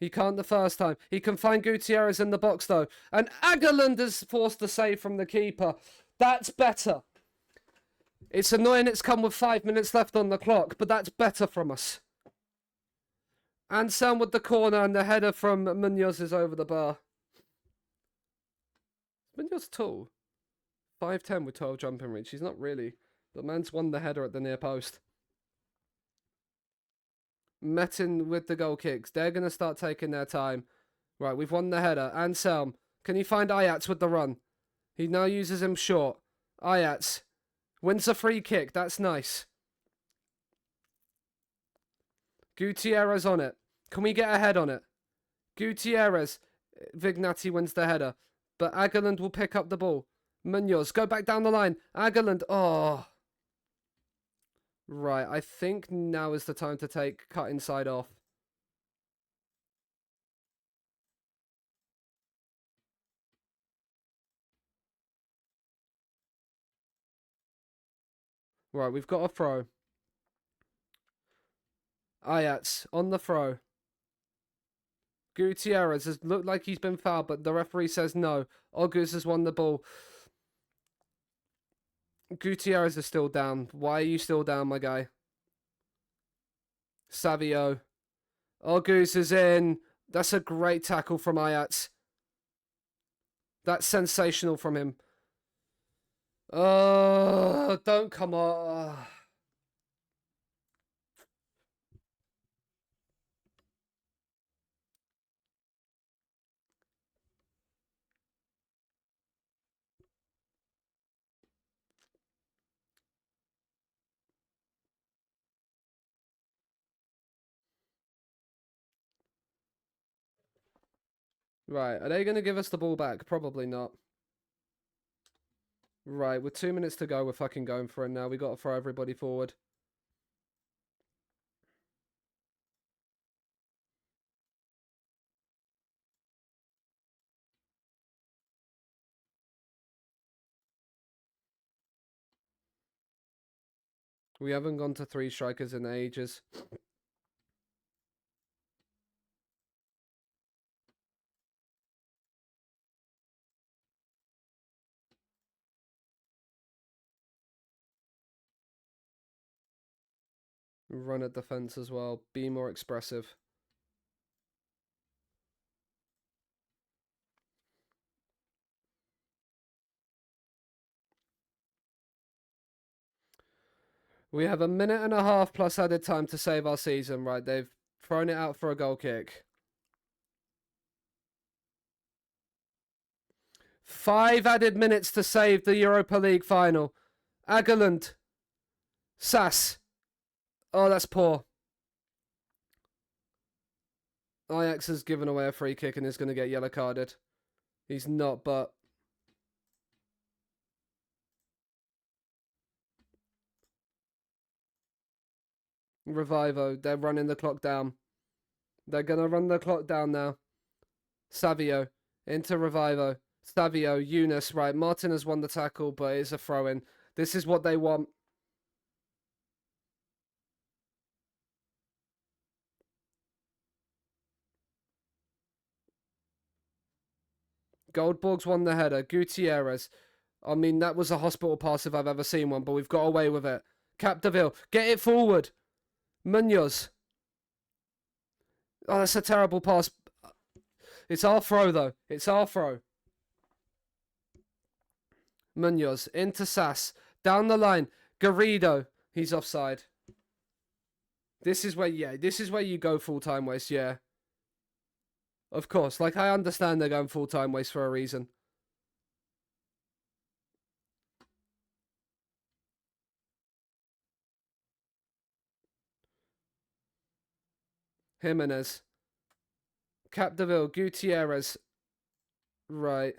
He can't the first time. He can find Gutierrez in the box, though. And Aguiland is forced to save from the keeper. That's better. It's annoying it's come with 5 minutes left on the clock, but that's better from us. Anselm with the corner, and the header from Munoz is over the bar. Munoz tall. 5'10" with 12 jumping reach. He's not really. But man's won the header at the near post. Metin with the goal kicks. They're going to start taking their time. Right, we've won the header. Anselm. Can you find Ajax with the run? He now uses him short. Ajax. Wins a free kick. That's nice. Gutierrez on it. Can we get a head on it? Gutierrez. Vignati wins the header. But Aguiland will pick up the ball. Munoz. Go back down the line. Aguiland. Oh. Right. I think now is the time to take cut inside off. Right. We've got a throw. Ajax on the throw. Gutierrez has looked like he's been fouled, but the referee says no. Ogus has won the ball. Gutierrez is still down. Why are you still down, my guy? Savio. Ogus is in. That's a great tackle from Ajax. That's sensational from him. Oh, don't come on. Right, are they going to give us the ball back? Probably not. Right, with 2 minutes to go, we're fucking going for it now. We got to throw everybody forward. We haven't gone to 3 strikers in ages. Run at defense as well. Be more expressive. We have a minute and a half plus added time to save our season. Right, they've thrown it out for a goal kick. 5 added minutes to save the Europa League final. Aguiland. Sass. Oh, that's poor. Ajax has given away a free kick and is going to get yellow carded. He's not, but... Revivo. They're running the clock down. They're going to run the clock down now. Savio. Into Revivo. Savio, Eunice, right. Martin has won the tackle, but it's a throw-in. This is what they want. Goldborg's won the header. Gutierrez. I mean, that was a hospital pass if I've ever seen one, but we've got away with it. Capdeville, get it forward. Munoz. Oh, that's a terrible pass. It's our throw, though. It's our throw. Munoz into Sass. Down the line. Garrido. He's offside. This is where you go full-time waste, yeah. Of course, like, I understand they're going full-time waste for a reason. Jimenez. Capdeville. Gutierrez. Right.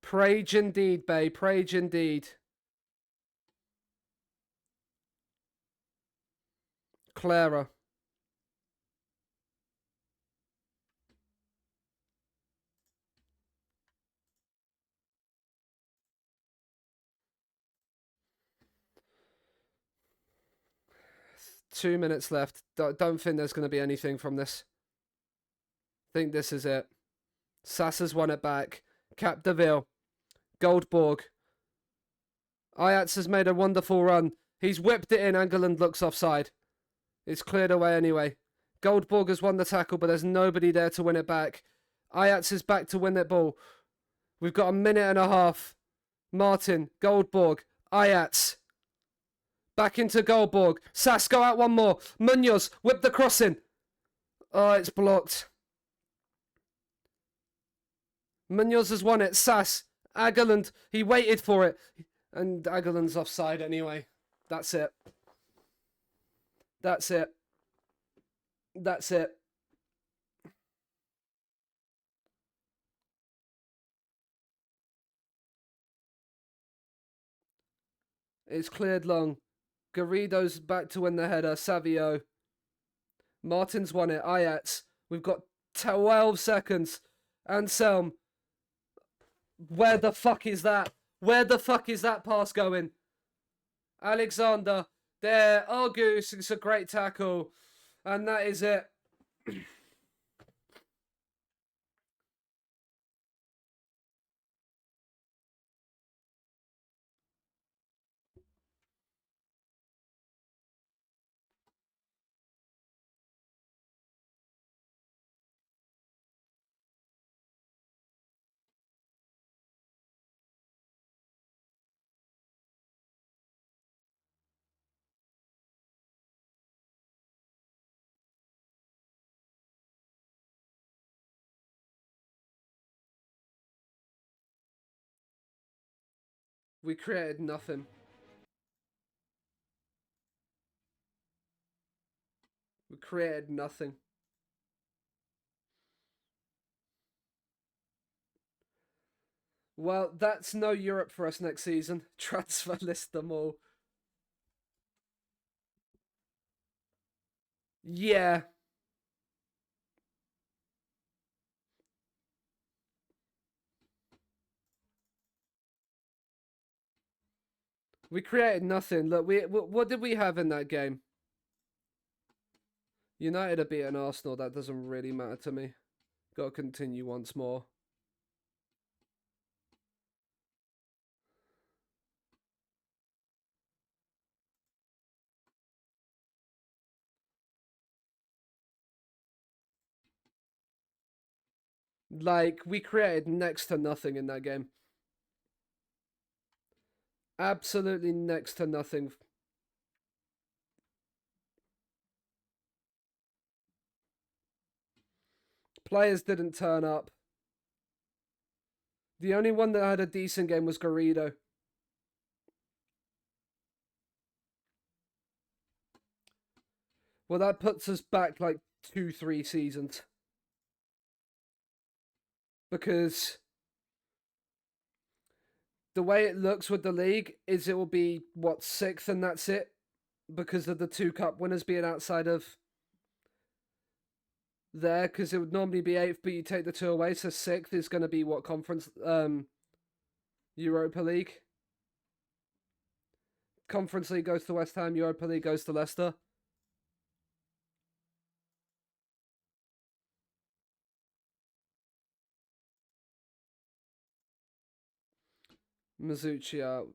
Prage indeed, Bay. Prage indeed. Clara. Two minutes left. Don't think there's going to be anything from this. Think this is it. Sassa's won it back. Capdeville. Goldborg. Ajax has made a wonderful run. He's whipped it in. Angeland looks offside. It's cleared away anyway. Goldborg has won the tackle, but there's nobody there to win it back. Ajax is back to win that ball. We've got a minute and a half. Martin. Goldborg. Ajax. Back into Goldborg. Sass, go out one more. Munoz, whip the cross in. Oh, it's blocked. Munoz has won it. Sass. Ageland, he waited for it. And Ageland's offside anyway. That's it. That's it. That's it. It's cleared long. Garrido's back to win the header. Savio. Martin's won it. Ajax. We've got 12 seconds. Anselm. Where the fuck is that? Where the fuck is that pass going? Alexander. There. Oh, Goose. It's a great tackle. And that is it. We created nothing. We created nothing. Well, that's no Europe for us next season. Transfer list them all. Yeah. We created nothing. Look, what did we have in that game? United are beating Arsenal. That doesn't really matter to me. Got to continue once more. Like, we created next to nothing in that game. Absolutely next to nothing. Players didn't turn up. The only one that had a decent game was Garrido. Well, that puts us back like 2-3 seasons. Because the way it looks with the league is it will be, what, 6th and that's it? Because of the 2 cup winners being outside of... there, because it would normally be 8th, but you take the 2 away, so 6th is going to be what conference? Europa League. Conference League goes to West Ham, Europa League goes to Leicester. Mizuchi out.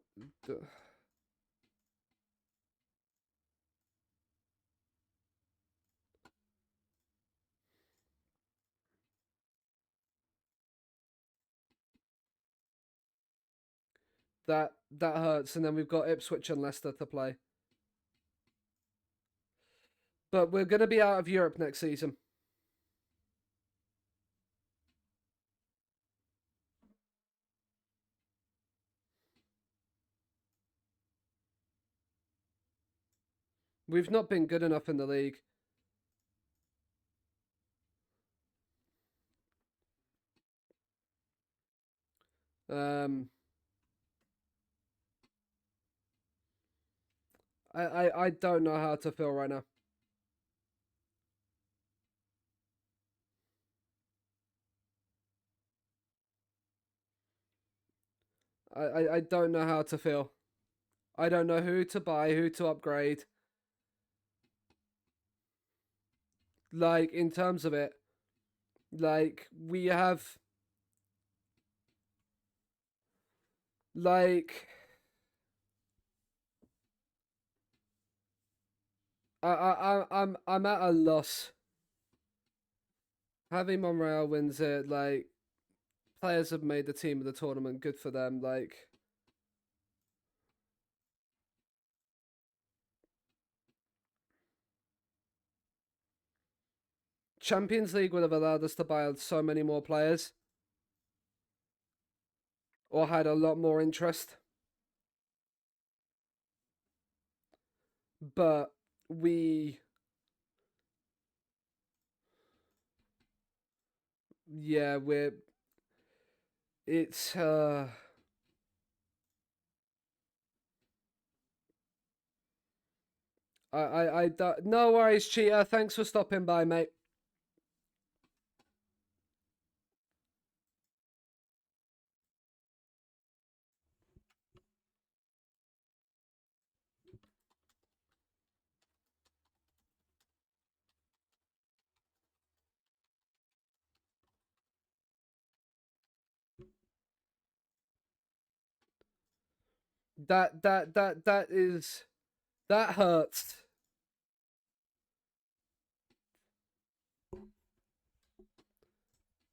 That hurts, and then we've got Ipswich and Leicester to play. But we're going to be out of Europe next season. We've not been good enough in the league. I don't know how to feel right now. I don't know how to feel. I don't know who to buy, who to upgrade. Like, in terms of it, like, we have, like, I'm at a loss. Having Monreal wins it, like, players have made the team of the tournament. Good for them. Like, Champions League would have allowed us to buy so many more players, or had a lot more interest. But yeah, it's I don't, no worries, Cheetah. Thanks for stopping by, mate. That hurts.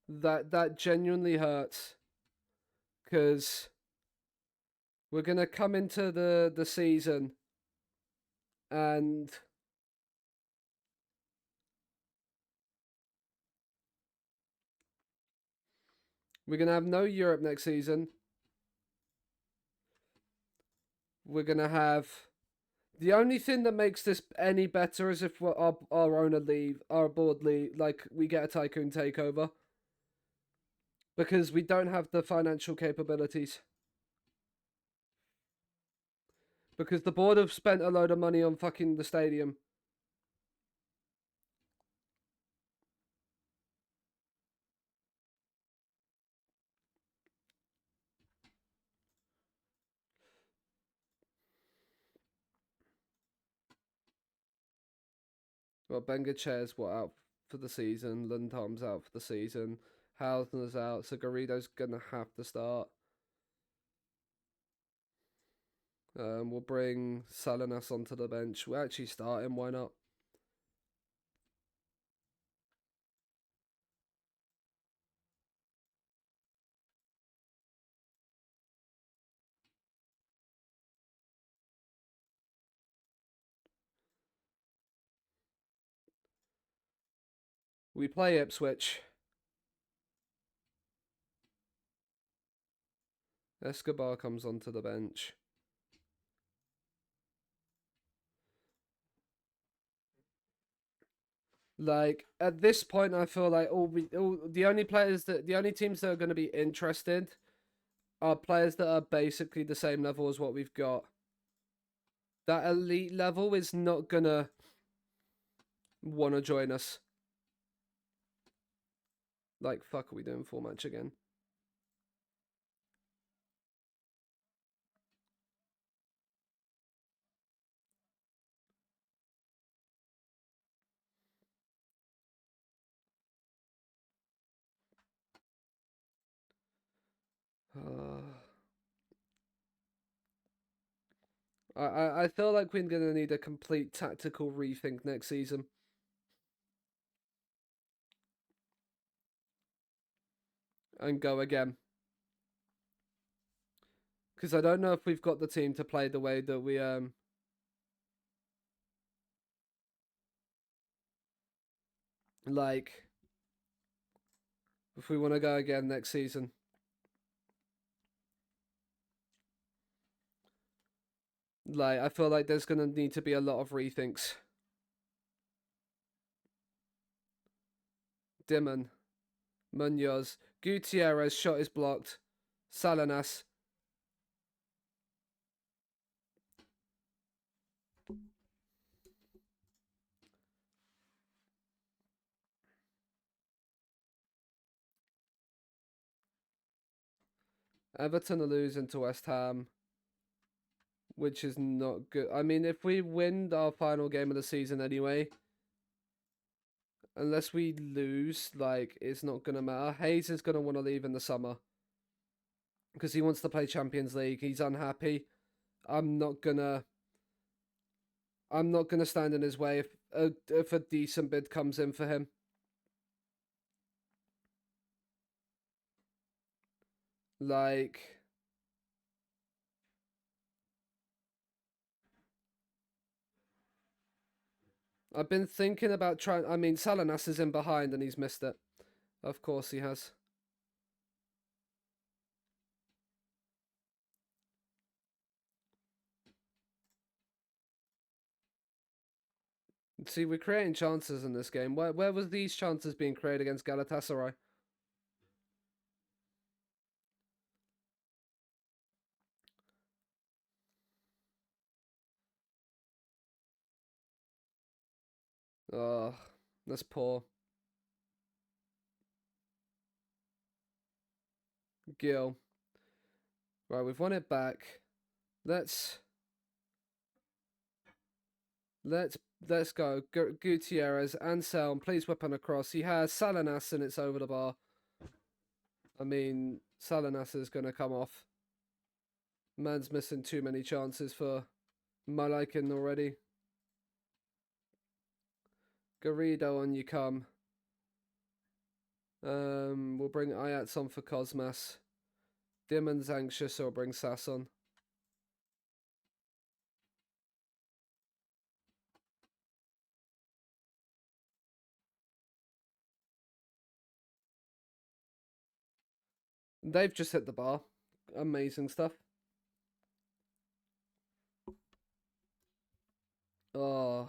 That genuinely hurts, because we're gonna come into the season and we're gonna have no Europe next season. We're gonna have, the only thing that makes this any better is if our owner leave, our board leave, like we get a tycoon takeover, because we don't have the financial capabilities. Because the board have spent a load of money on fucking the stadium. Well, Bengachair's out for the season. Lundholm's out for the season. Hausner's out, so Garrido's gonna have to start. We'll bring Salinas onto the bench. We'll actually start him, why not? We play Ipswich. Escobar comes onto the bench. Like, at this point, I feel like the only teams that are going to be interested are players that are basically the same level as what we've got. That elite level is not gonna want to join us. Like, fuck, are we doing 4-match again? I feel like we're going to need a complete tactical rethink next season. And go again. Because I don't know if we've got the team to play the way that we like, if we want to go again next season. Like, I feel like there's going to need to be a lot of rethinks. Dimon. Munoz. Gutierrez, shot is blocked. Salinas. Everton are losing to West Ham, which is not good. I mean, if we win our final game of the season anyway, unless we lose, like, it's not going to matter. Hayes is going to want to leave in the summer because he wants to play Champions League. He's unhappy. I'm not gonna stand in his way if a decent bid comes in for him. Like, I've been thinking about trying. I mean, Salinas is in behind and he's missed it. Of course he has. See, we're creating chances in this game. Where was these chances being created against Galatasaray? Oh, that's poor. Gil. Right, we've won it back. Let's go. Gutierrez, Anselm, please whip on across. He has Salinas and it's over the bar. I mean, Salinas is going to come off. Man's missing too many chances for my liking already. Garrido, on you come. We'll bring Ayats on for Cosmas. Dimon's anxious, so we'll bring Sass on. They've just hit the bar. Amazing stuff. Oh.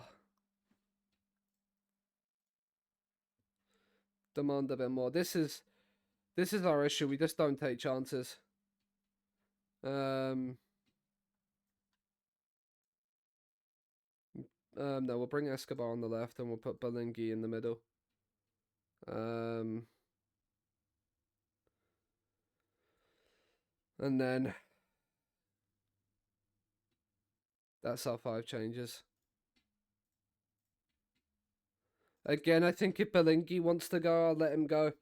Demand a bit more. This is our issue. We just don't take chances. No, we'll bring Escobar on the left and we'll put Balingi in the middle. And then that's our 5 changes. Again, I think if Balingi wants to go, I'll let him go.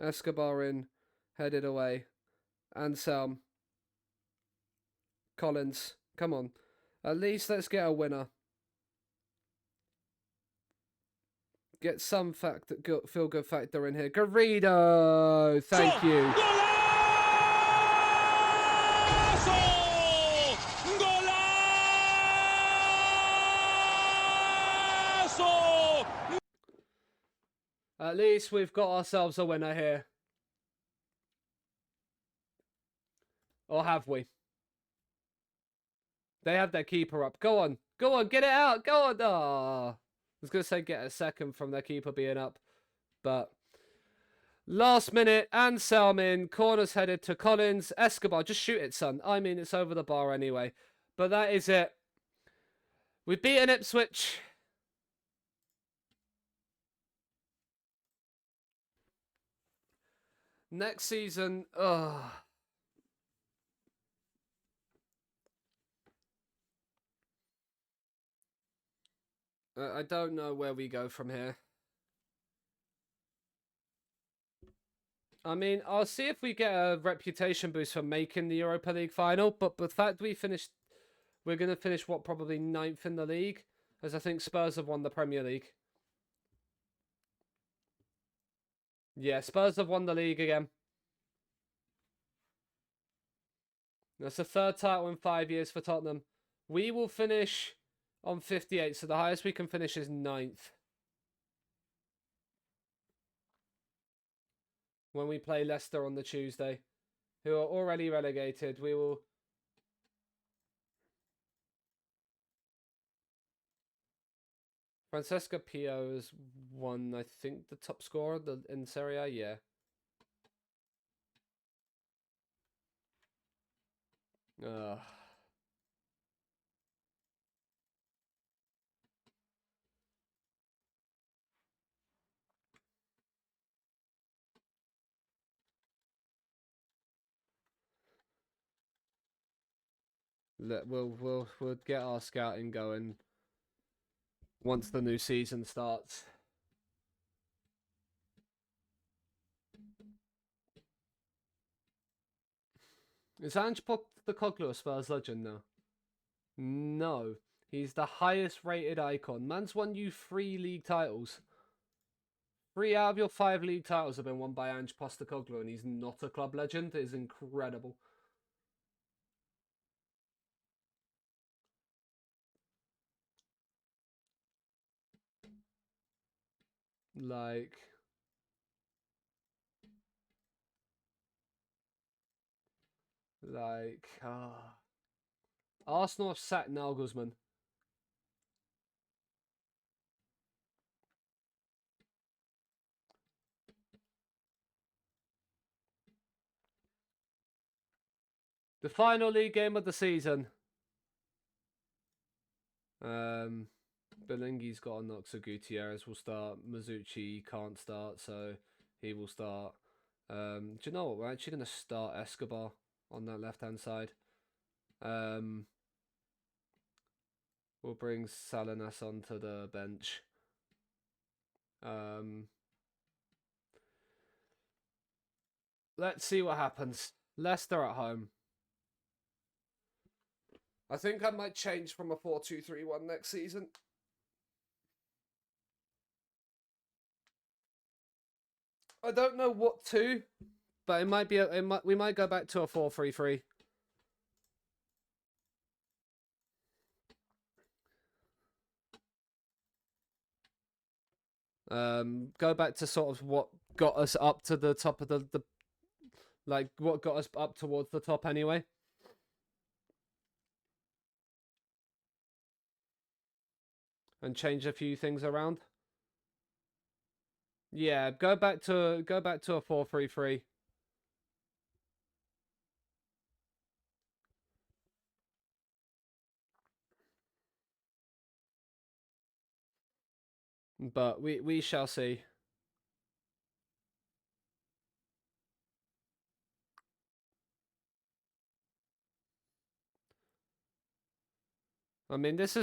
Escobar in, headed away. Anselm. Collins, come on. At least let's get a winner. Get some feel-good factor in here. Garrido! Thank you. At least we've got ourselves a winner here. Or have we? They have their keeper up. Go on. Go on, get it out. Go on. Oh. I was going to say get a second from their keeper being up. But last minute, Anselm in. Corners headed to Collins. Escobar, just shoot it, son. I mean, it's over the bar anyway. But that is it. We've beaten Ipswich. Next season, I don't know where we go from here. I mean, I'll see if we get a reputation boost for making the Europa League final, but the fact we're going to finish, what, probably 9th in the league, as I think Spurs have won the Premier League. Yeah, Spurs have won the league again. That's the 3rd title in 5 years for Tottenham. We will finish on 58, so the highest we can finish is 9th. When we play Leicester on the Tuesday, who are already relegated, we will... Francesca Pio has won, I think, the top scorer in Serie A, yeah. We'll get our scouting going once the new season starts. Is Ange Postecoglou a Spurs legend now? No. He's the highest rated icon. Man's won you 3 league titles. 3 out of your 5 league titles have been won by Ange Postecoglou, and he's not a club legend. It is incredible. Like... Arsenal have sacked Nagelsmann. The final league game of the season. Belingi's got a knock, so Gutierrez will start. Mizuchi can't start, so he will start. Do you know what? We're actually going to start Escobar on that left-hand side. We'll bring Salinas onto the bench. Let's see what happens. Leicester at home. I think I might change from a 4-2-3-1 next season. I don't know what to, but it might be. We might go back to a 4-3-3. Go back to sort of what got us up to the top of the like what got us up towards the top anyway. And change a few things around. Yeah, go back to a 4-3-3. But we shall see. I mean, this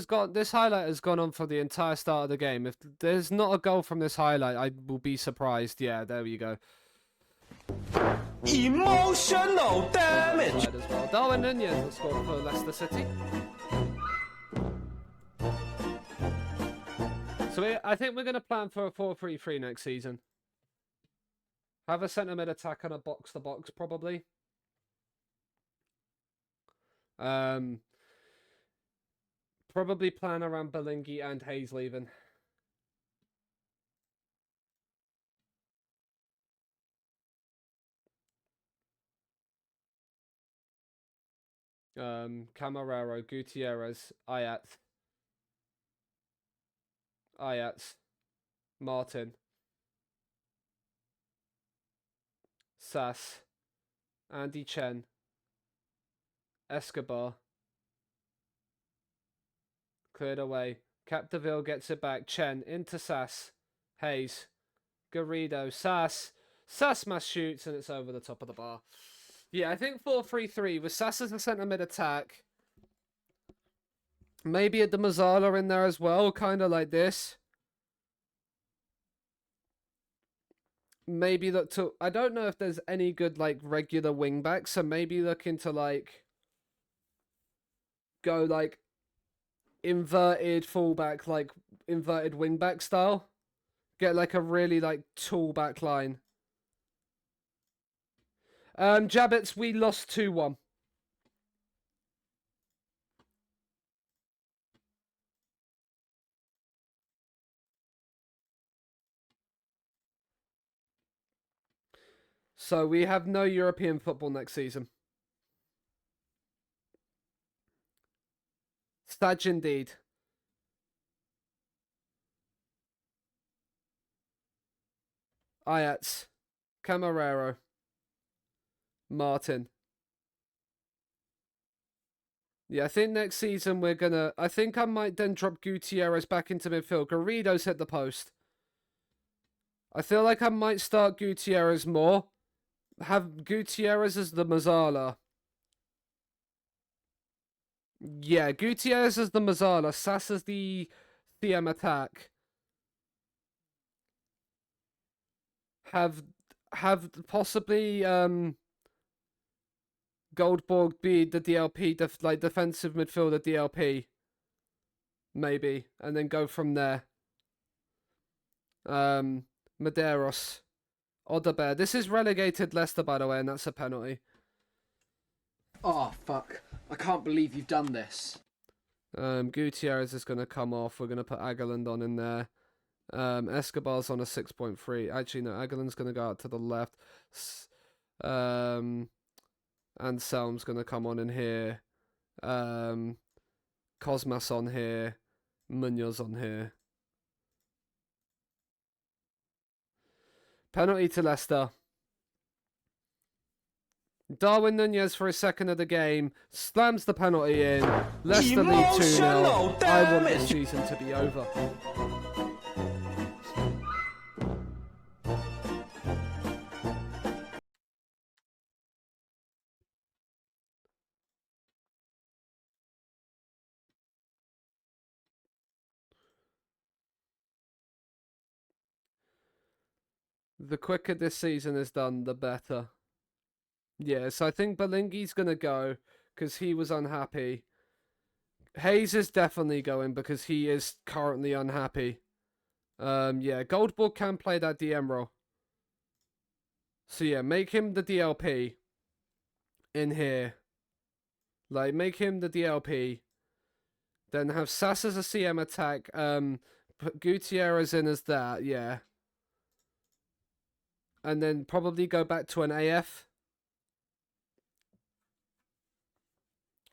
highlight has gone on for the entire start of the game. If there's not a goal from this highlight, I will be surprised. Yeah, there you go. Emotional damage. As well. Darwin Nunez has scored for Leicester City. So I think we're going to plan for a 4-3-3 next season. Have a centre mid attack and a box-to-box, probably. Probably plan around Belingi and Hayes leaving. Camarero, Gutierrez, Ayat, Martin, Sass, Andy Chen, Escobar, Cleared away. Capdeville gets it back. Chen into Sass. Hayes. Garrido. Sass. Sass mass shoots and it's over the top of the bar. Yeah, I think 4-3-3 with Sass as a centre mid attack. Maybe a Mazzala in there as well, kind of like this. Maybe look to... I don't know if there's any good, like, regular wing backs, so maybe look into, like... Go, like, inverted fullback, like, inverted wing back style. Get, like, a really, like, tall back line. Jabbets, we lost 2-1. So we have no European football next season. Sad indeed. Ayats. Camarero. Martin. Yeah, I think next season we're gonna... I think I might then drop Gutierrez back into midfield. Garrido's hit the post. I feel like I might start Gutierrez more. Have Gutierrez as the Mazzala. Yeah, Gutierrez as the Mazzala. Sass as the CM attack. Have possibly Goldborg be the DLP, like defensive midfielder DLP. Maybe. And then go from there. Medeiros. Odebear. This is relegated Leicester, by the way, and that's a penalty. Oh, fuck. I can't believe you've done this. Gutierrez is going to come off. We're going to put Aguiland on in there. Escobar's on a 6.3. Actually, no, Aguiland's going to go out to the left. Anselm's going to come on in here. Cosmas on here. Munoz on here. Penalty to Leicester. Darwin Nunez for his second of the game. Slams the penalty in. Leicester lead 2-0. I want this season to be over. The quicker this season is done, the better. Yeah, so I think Belingi's going to go because he was unhappy. Hayes is definitely going because he is currently unhappy. Yeah, Goldborg can play that DM role. So yeah, make him the DLP in here. Like, make him the DLP. Then have Sass as a CM attack. Put Gutierrez in as that, yeah. And then probably go back to an AF.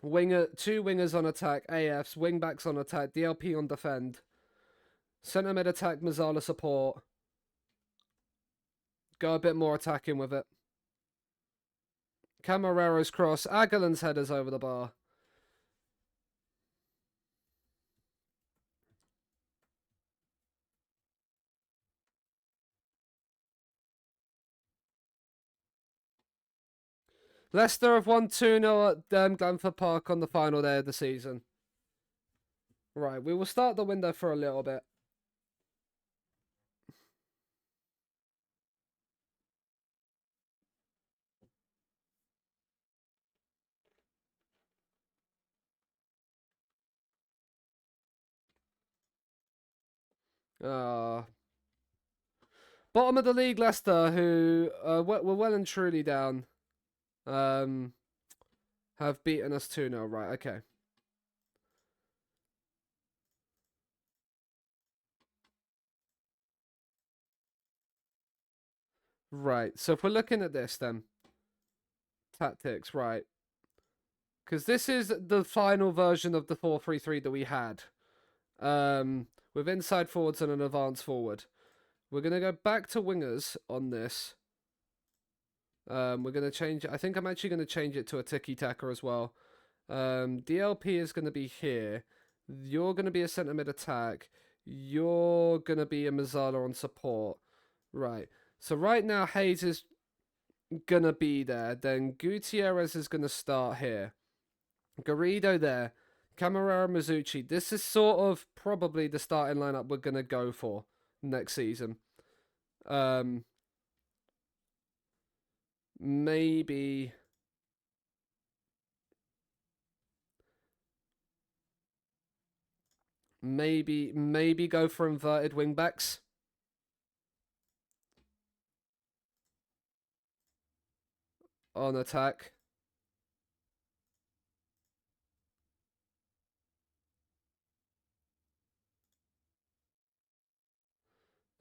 Two wingers on attack, AFs, wing backs on attack, DLP on defend. Centre mid attack, Mazzala support. Go a bit more attacking with it. Camarero's cross, Aguiland's headers over the bar. Leicester have won 2-0 at Glanford Park on the final day of the season. Right, we will start the window for a little bit. Bottom of the league, Leicester, who were well and truly down, have beaten us 2-0. Right, okay. Right, so if we're looking at this then. Tactics, right. Because this is the final version of the 4-3-3 that we had. With inside forwards and an advance forward. We're going to go back to wingers on this. We're going to change... I think I'm actually going to change it to a tiki-taka as well. DLP is going to be here. You're going to be a centre mid attack. You're going to be a Mazzala on support. Right. So right now, Hayes is going to be there. Then Gutierrez is going to start here. Garrido there. Camarero, Mizuchi. This is sort of probably the starting lineup we're going to go for next season. Maybe... Maybe go for inverted wingbacks. On attack.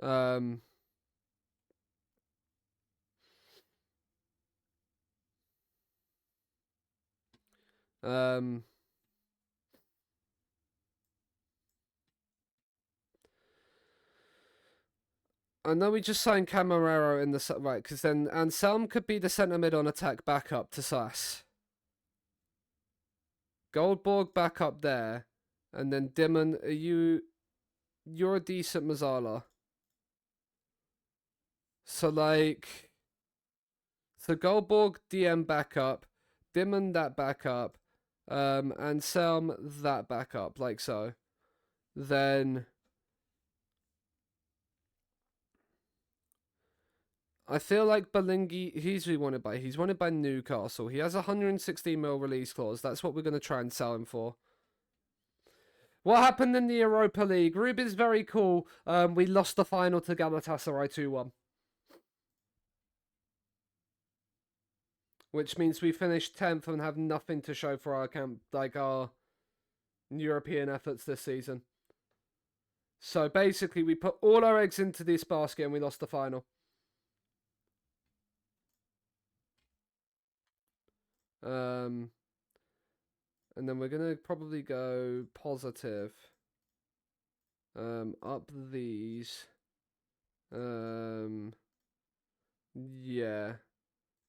Um, um, I know we just signed Camarero in the right, because then Anselm could be the centre mid on attack backup to Sass. Goldborg back up there, and then Dimon. You're a decent Mazzala. So like, so Goldborg DM backup, Dimon that backup, Anselm that backup, like so. Then I feel like Belingi, he's wanted by Newcastle. He has a 116 mil release clause. That's what we're going to try and sell him for. What happened in the Europa League? Rubin's very cool. We lost the final to Galatasaray 2-1. Which means we finished 10th and have nothing to show for our our European efforts this season. So basically, we put all our eggs into this basket and we lost the final. And then we're going to probably go positive. Up these. Yeah.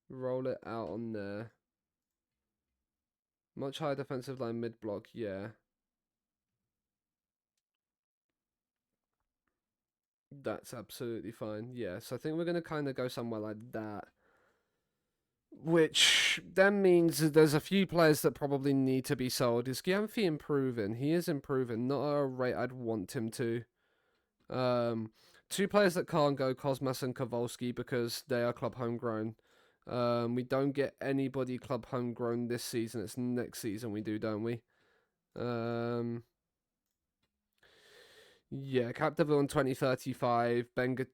Roll it out on there. Much higher defensive line mid-block, yeah. That's absolutely fine. Yeah, so I think we're going to kind of go somewhere like that. Which then means that there's a few players that probably need to be sold. Is Gianfi improving? He is improving, not at a rate I'd want him to. Two players that can't go, Cosmas and Kowalski, because they are club homegrown. We don't get anybody club homegrown this season. It's next season we do, don't we? Yeah, Capdeville in 2035, Benga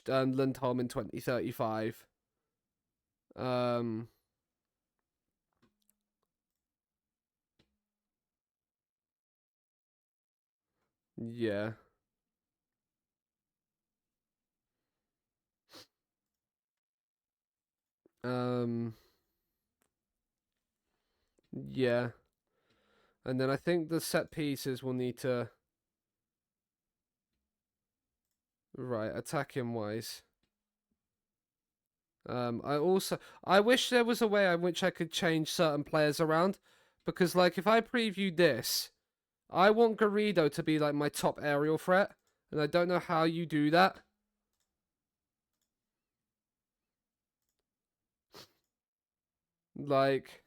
Lindholm in 2035. Yeah. Yeah. And then I think the set pieces will need to... Right, attacking wise. I wish there was a way in which I could change certain players around. Because, like, if I preview this, I want Garrido to be, like, my top aerial threat. And I don't know how you do that. Like...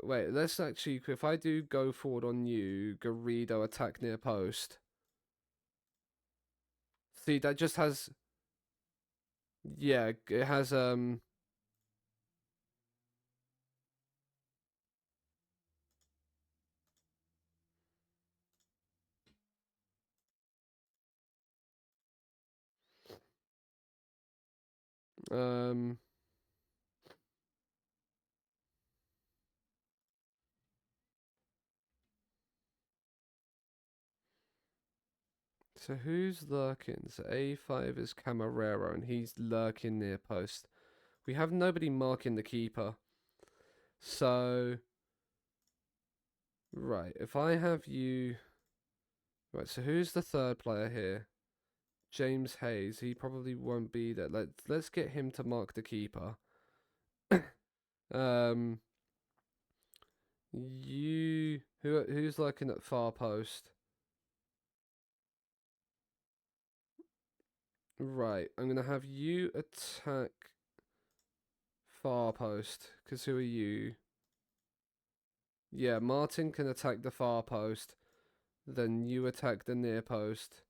Wait, let's actually... If I do go forward on you, Garrido attack near post... See, that just has... Yeah, it has, um... So who's lurking? So A5 is Camarero, and he's lurking near post. We have nobody marking the keeper. So... Right, if I have you... Right, so who's the third player here? James Hayes. He probably won't be there. Let's get him to mark the keeper. You... Who's looking at far post? Right, I'm gonna have you attack far post. Cause who are you? Yeah, Martin can attack the far post. Then you attack the near post.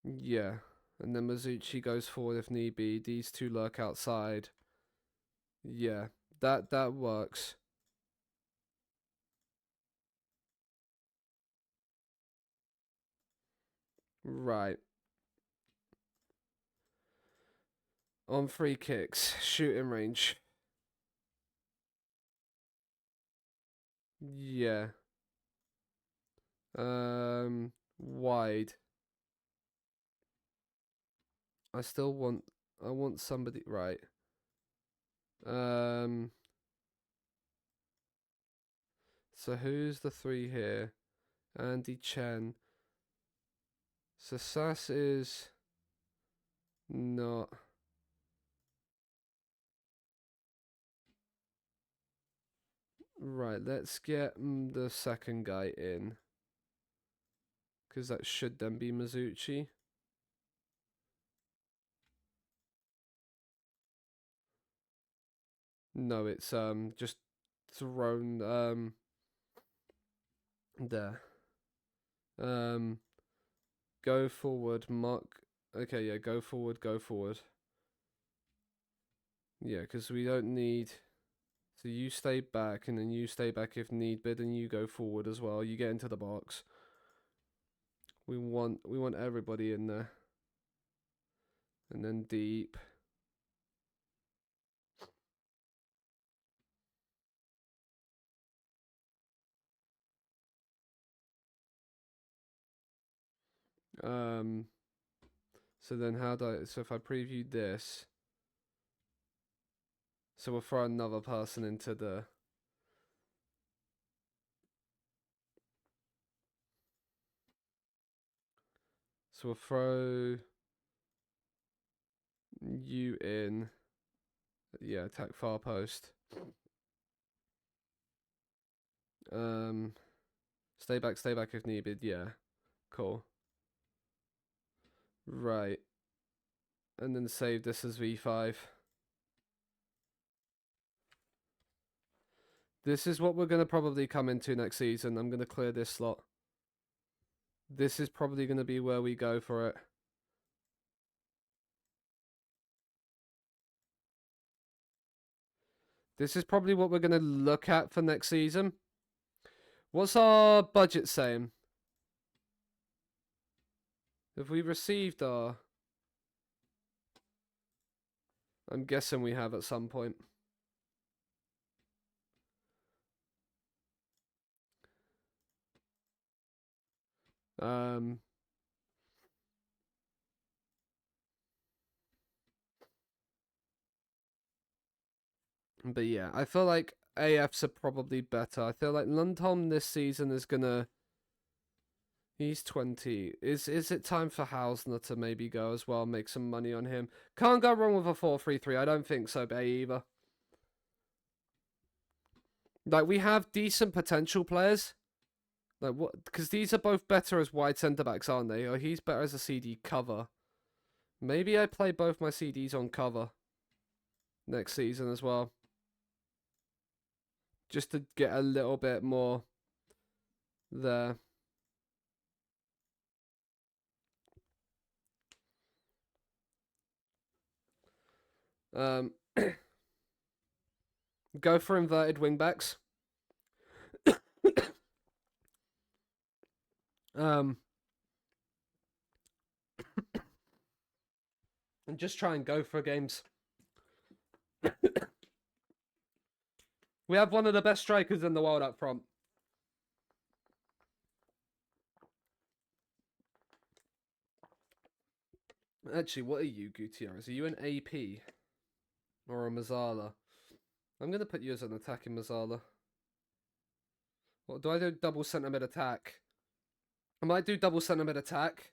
Yeah. And then Mizuchi goes forward if need be. These two lurk outside. Yeah. That works. Right. On free kicks. Shooting range. Yeah. Wide. I want somebody right. So who's the three here? Andy Chen. So Sass is not. Right, let's get the second guy in. Because that should then be Mizuchi. No, it's just thrown there. Go forward, Mark. Okay, yeah, go forward, go forward. Yeah, because we don't need. So you stay back, and then you stay back if need be, and you go forward as well. You get into the box. We want everybody in there. And then deep. So then so if I preview this, so we'll throw another person into the. So we'll throw you in. Yeah, attack far post. Stay back if needed. Yeah, cool. Right, and then save this as V5. This is what we're gonna probably come into next season. I'm gonna clear this slot. This is probably gonna be where we go for it. This is probably what we're gonna look at for next season. What's our budget saying? Have we received our... I'm guessing we have at some point. But yeah, I feel like AFs are probably better. I feel like Lundholm this season is gonna... He's 20. Is it time for Hausner to maybe go as well, make some money on him? Can't go wrong with a 4-3-3. I don't think so, Bay, either. Like, we have decent potential players. Like, what? Because these are both better as wide centre-backs, aren't they? Or he's better as a CD cover. Maybe I play both my CDs on cover next season as well. Just to get a little bit more there. Go for inverted wingbacks. And just try and go for games. We have one of the best strikers in the world up front. Actually, what are you, Gutierrez? Are you an AP? Or a Mazzala? I'm going to put you as an attacking Mazzala. What do I do? Double centre mid attack. I might do double centre mid attack.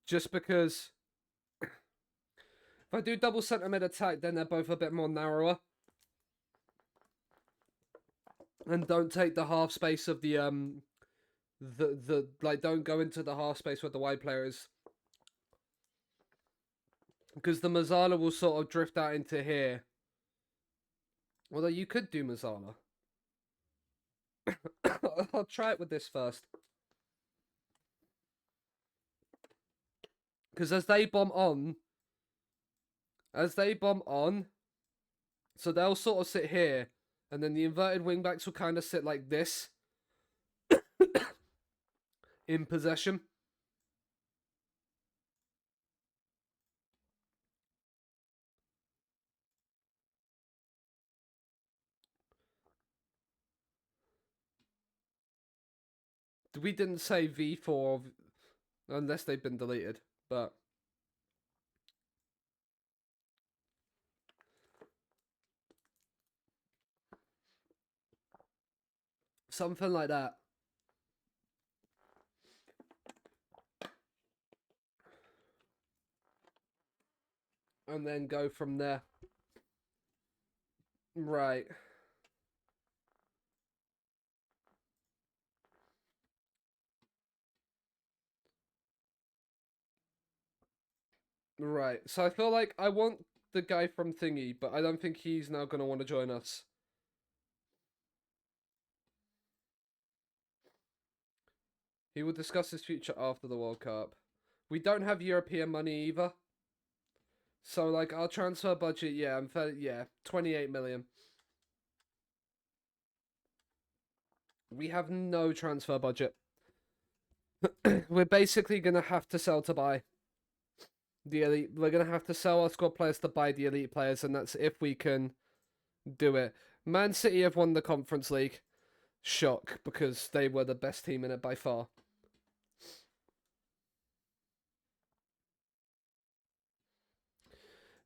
Just because If I do double centre mid attack, then they're both a bit more narrower. And don't take the half space of the like, don't go into the half space where the wide player is. Because the Mazzala will sort of drift out into here. Although you could do Mazzala. I'll try it with this first. Because as they bomb on, so they'll sort of sit here, and then the inverted wingbacks will kind of sit like this in possession. We didn't say V4 unless they've been deleted, but something like that. And then go from there. Right. Right. So I feel like I want the guy from Thingy, but I don't think he's now going to want to join us. He will discuss his future after the World Cup. We don't have European money either. So, like, our transfer budget, yeah, 28 million. We have no transfer budget. We're basically going to have to sell to buy the elite. We're going to have to sell our squad players to buy the elite players, and that's if we can do it. Man City have won the Conference League. Shock, because they were the best team in it by far.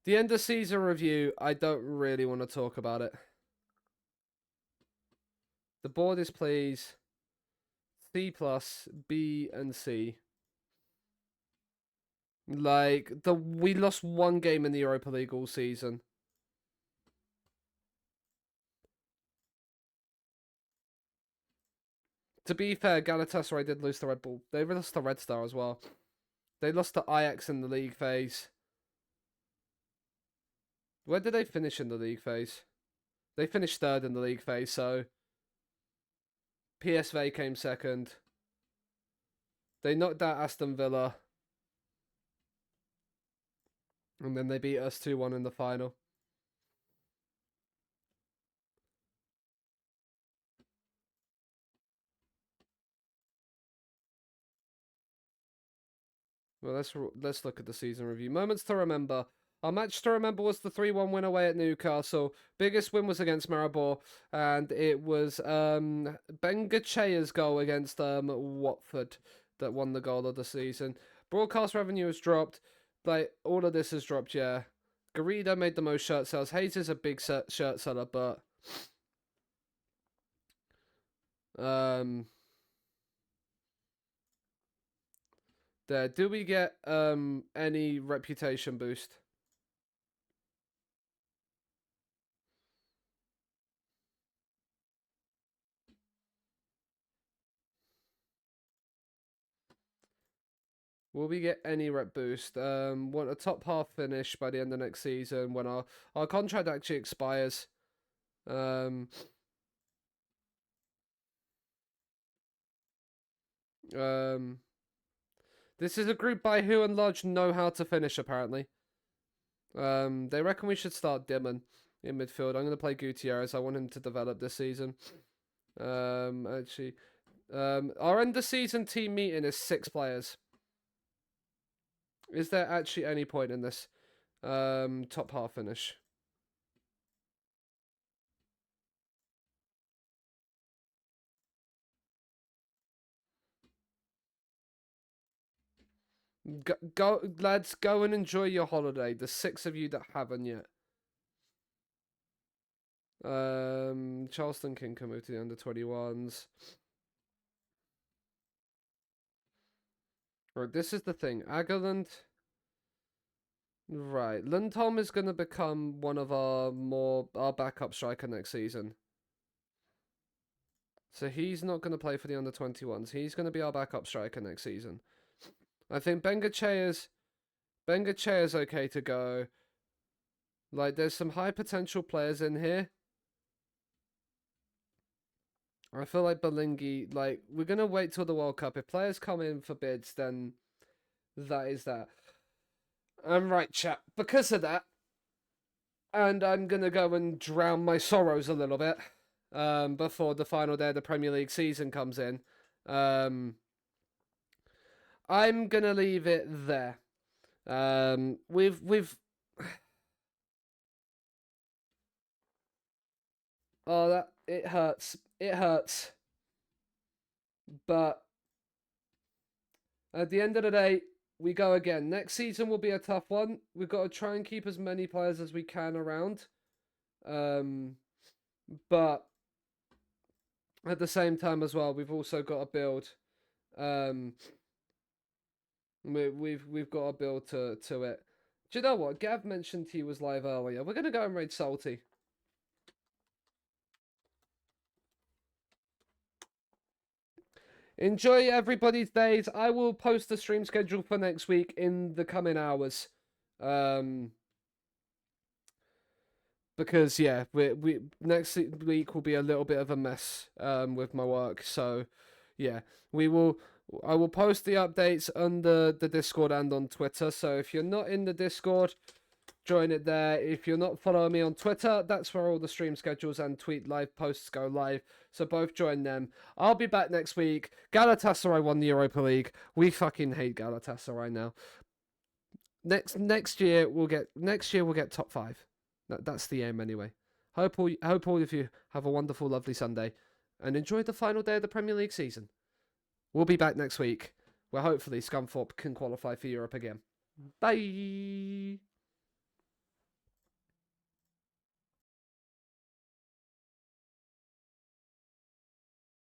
The end of season review, I don't really want to talk about it. The board is please C+, B, and C. Like, we lost one game in the Europa League all season. To be fair, Galatasaray did lose to Red Bull. They lost to Red Star as well. They lost to Ajax in the league phase. Where did they finish in the league phase? They finished third in the league phase, so PSV came second. They knocked out Aston Villa. And then they beat us 2-1 in the final. Well, let's look at the season review. Moments to remember. Our match to remember was the 3-1 win away at Newcastle. Biggest win was against Maribor, and it was Bengachea's goal against Watford that won the goal of the season. Broadcast revenue has dropped. Like, all of this has dropped, yeah. Garrido made the most shirt sales. Hayes is a big shirt seller, but there. Do we get any reputation boost? Will we get any rep boost? Want a top half finish by the end of next season when our contract actually expires. This is a group by who and Lodge know how to finish, apparently. They reckon we should start Dimon in midfield. I'm going to play Gutierrez. I want him to develop this season. Actually, our end of season team meeting is 6 players. Is there actually any point in this? Top half finish. Go, lads, go and enjoy your holiday. The 6 of you that haven't yet. Charleston can come over to the under 21s. Right, this is the thing. Agaland. Right. Lundholm is going to become one of our backup striker next season. So he's not going to play for the under-21s. He's going to be our backup striker next season. I think Bengachea's okay to go. Like, there's some high potential players in here. I feel like Belingi, like, we're going to wait till the World Cup. If players come in for bids, then that is that. I'm right, chap. Because of that, and I'm going to go and drown my sorrows a little bit before the final day of the Premier League season comes in. I'm going to leave it there. We've oh, that it hurts. It hurts. But at the end of the day, we go again. Next season will be a tough one. We've got to try and keep as many players as we can around. But at the same time as well, we've also got to build. We've got to build to it. Do you know what? Gav mentioned he was live earlier. We're gonna go and raid Salty. Enjoy everybody's days. I will post the stream schedule for next week in the coming hours. Because yeah, we next week will be a little bit of a mess with my work. So yeah, I will post the updates on the Discord and on Twitter. So if you're not in the Discord, join it there. If you're not following me on Twitter, that's where all the stream schedules and tweet live posts go live. So both join them. I'll be back next week. Galatasaray won the Europa League. We fucking hate Galatasaray now. Next year we'll get top 5. That's the aim anyway. Hope all of you have a wonderful, lovely Sunday and enjoy the final day of the Premier League season. We'll be back next week where hopefully Scunthorpe can qualify for Europe again. Bye.